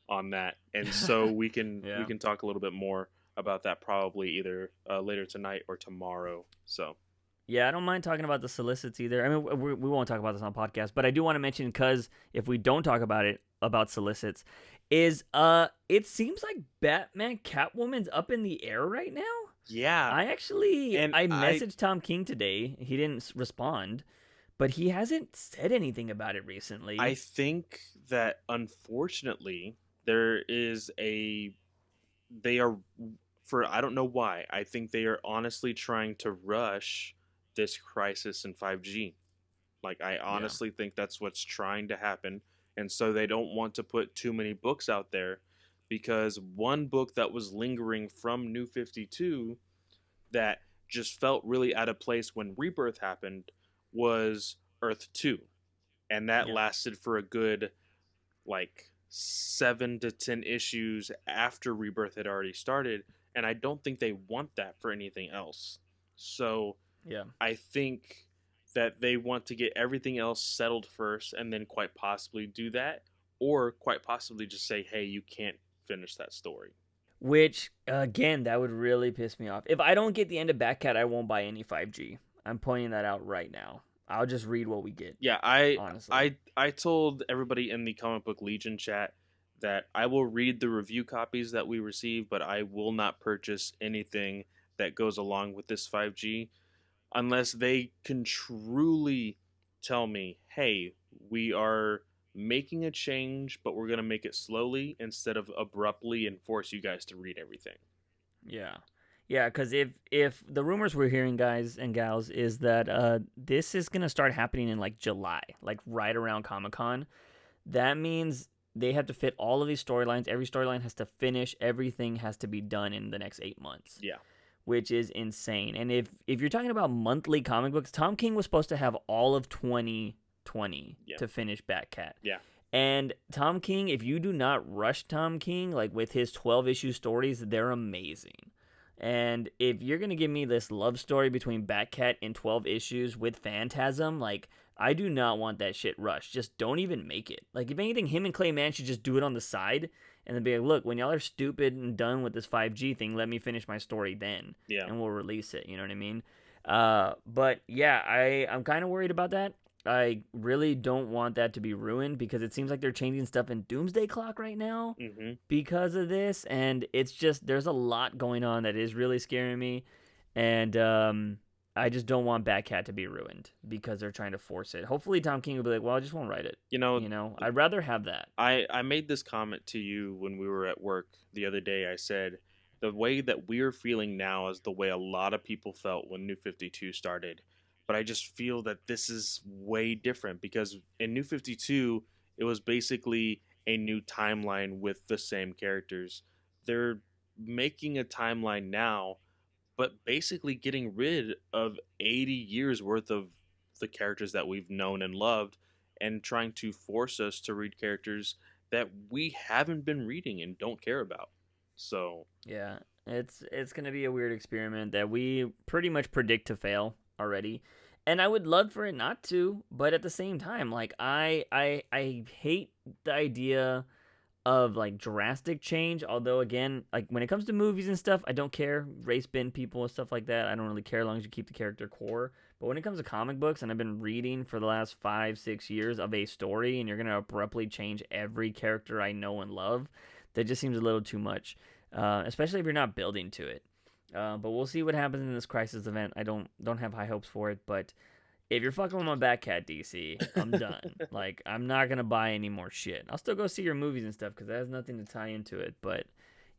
on that, and so we can we can talk a little bit more about that probably either later tonight or tomorrow. So. Yeah, I don't mind talking about the solicits either. I mean, we won't talk about this on podcast, but I do want to mention, because if we don't talk about solicits, is it seems like Batman Catwoman's up in the air right now. Yeah. I messaged Tom King today. He didn't respond, but he hasn't said anything about it recently. I think that unfortunately there is I don't know why. I think they are honestly trying to rush this crisis in 5G. Like, I honestly think that's what's trying to happen. And so they don't want to put too many books out there, because one book that was lingering from New 52 that just felt really out of place when Rebirth happened was Earth 2. And that lasted for a good, like, 7 to 10 issues after Rebirth had already started. And I don't think they want that for anything else. So I think that they want to get everything else settled first and then quite possibly do that, or quite possibly just say, hey, you can't finish that story. Which, again, that would really piss me off. If I don't get the end of Batcat, I won't buy any 5G. I'm pointing that out right now. I'll just read what we get. Yeah, honestly. I told everybody in the Comic Book Legion chat that I will read the review copies that we receive, but I will not purchase anything that goes along with this 5G. Unless they can truly tell me, hey, we are making a change, but we're going to make it slowly instead of abruptly and force you guys to read everything. Yeah. Yeah, because if the rumors we're hearing, guys and gals, is that this is going to start happening in like July, like right around Comic-Con, that means they have to fit all of these storylines. Every storyline has to finish. Everything has to be done in the next 8 months. Yeah. Which is insane. And if you're talking about monthly comic books, Tom King was supposed to have all of 2020 to finish Batcat. Yeah. And Tom King, if you do not rush Tom King, like with his 12-issue stories, they're amazing. And if you're going to give me this love story between Batcat in 12 issues with Phantasm, like, I do not want that shit rushed. Just don't even make it. Like, if anything, him and Clayman should just do it on the side and then be like, look, when y'all are stupid and done with this 5G thing, let me finish my story then. Yeah. And we'll release it. You know what I mean? But yeah, I'm kind of worried about that. I really don't want that to be ruined, because it seems like they're changing stuff in Doomsday Clock right now because of this. And it's just, there's a lot going on that is really scaring me. And I just don't want Batcat to be ruined because they're trying to force it. Hopefully Tom King will be like, well, I just won't write it. You know, I'd rather have that. I made this comment to you when we were at work the other day. I said, the way that we're feeling now is the way a lot of people felt when New 52 started. But I just feel that this is way different, because in New 52, it was basically a new timeline with the same characters. They're making a timeline now, but basically getting rid of 80 years worth of the characters that we've known and loved, and trying to force us to read characters that we haven't been reading and don't care about. So yeah, it's going to be a weird experiment that we pretty much predict to fail already. And I would love for it not to, but at the same time, like, I hate the idea of like drastic change. Although, again, like when it comes to movies and stuff, I don't care, race bin people and stuff like that. I don't really care as long as you keep the character core. But when it comes to comic books, and I've been reading for the last 5-6 years of a story, and you're gonna abruptly change every character I know and love, that just seems a little too much, especially if you're not building to it. But we'll see what happens in this Crisis event. I don't have high hopes for it, but if you're fucking with my Batcat, DC, I'm done. Like, I'm not gonna buy any more shit. I'll still go see your movies and stuff because that has nothing to tie into it. But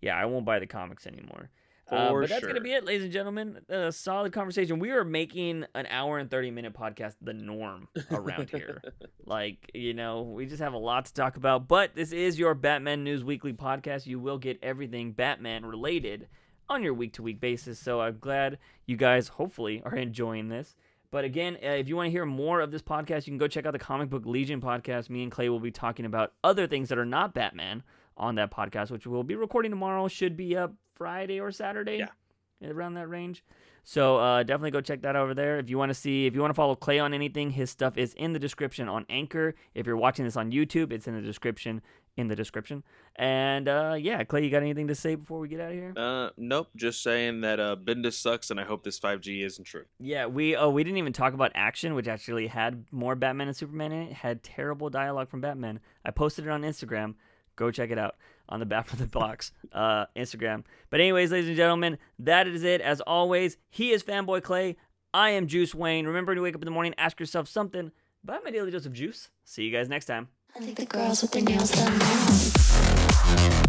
yeah, I won't buy the comics anymore. For But that's going to sure. be it, ladies and gentlemen. A solid conversation. We are making an hour and 30-minute podcast the norm around here. Like, we just have a lot to talk about. But this is your Batman News Weekly podcast. You will get everything Batman related on your week-to-week basis. So I'm glad you guys, hopefully, are enjoying this. But again, if you want to hear more of this podcast, you can go check out the Comic Book Legion podcast. Me and Clay will be talking about other things that are not Batman on that podcast, which we'll be recording tomorrow. Should be up Friday or Saturday, around that range. So definitely go check that over there. If you want to follow Clay on anything, his stuff is in the description on Anchor. If you're watching this on YouTube, it's in the description. And Clay, you got anything to say before we get out of here? Nope. Just saying that Bendis sucks, and I hope this 5G isn't true. Yeah, we didn't even talk about Action, which actually had more Batman and Superman in it. Had terrible dialogue from Batman. I posted it on Instagram. Go check it out on the BATfromtheBOX Instagram. But anyways, ladies and gentlemen, that is it. As always, he is Fanboy Clay. I am Juice Wayne. Remember to wake up in the morning, ask yourself something. Buy my daily dose of juice. See you guys next time. I think the girls with their nails done now.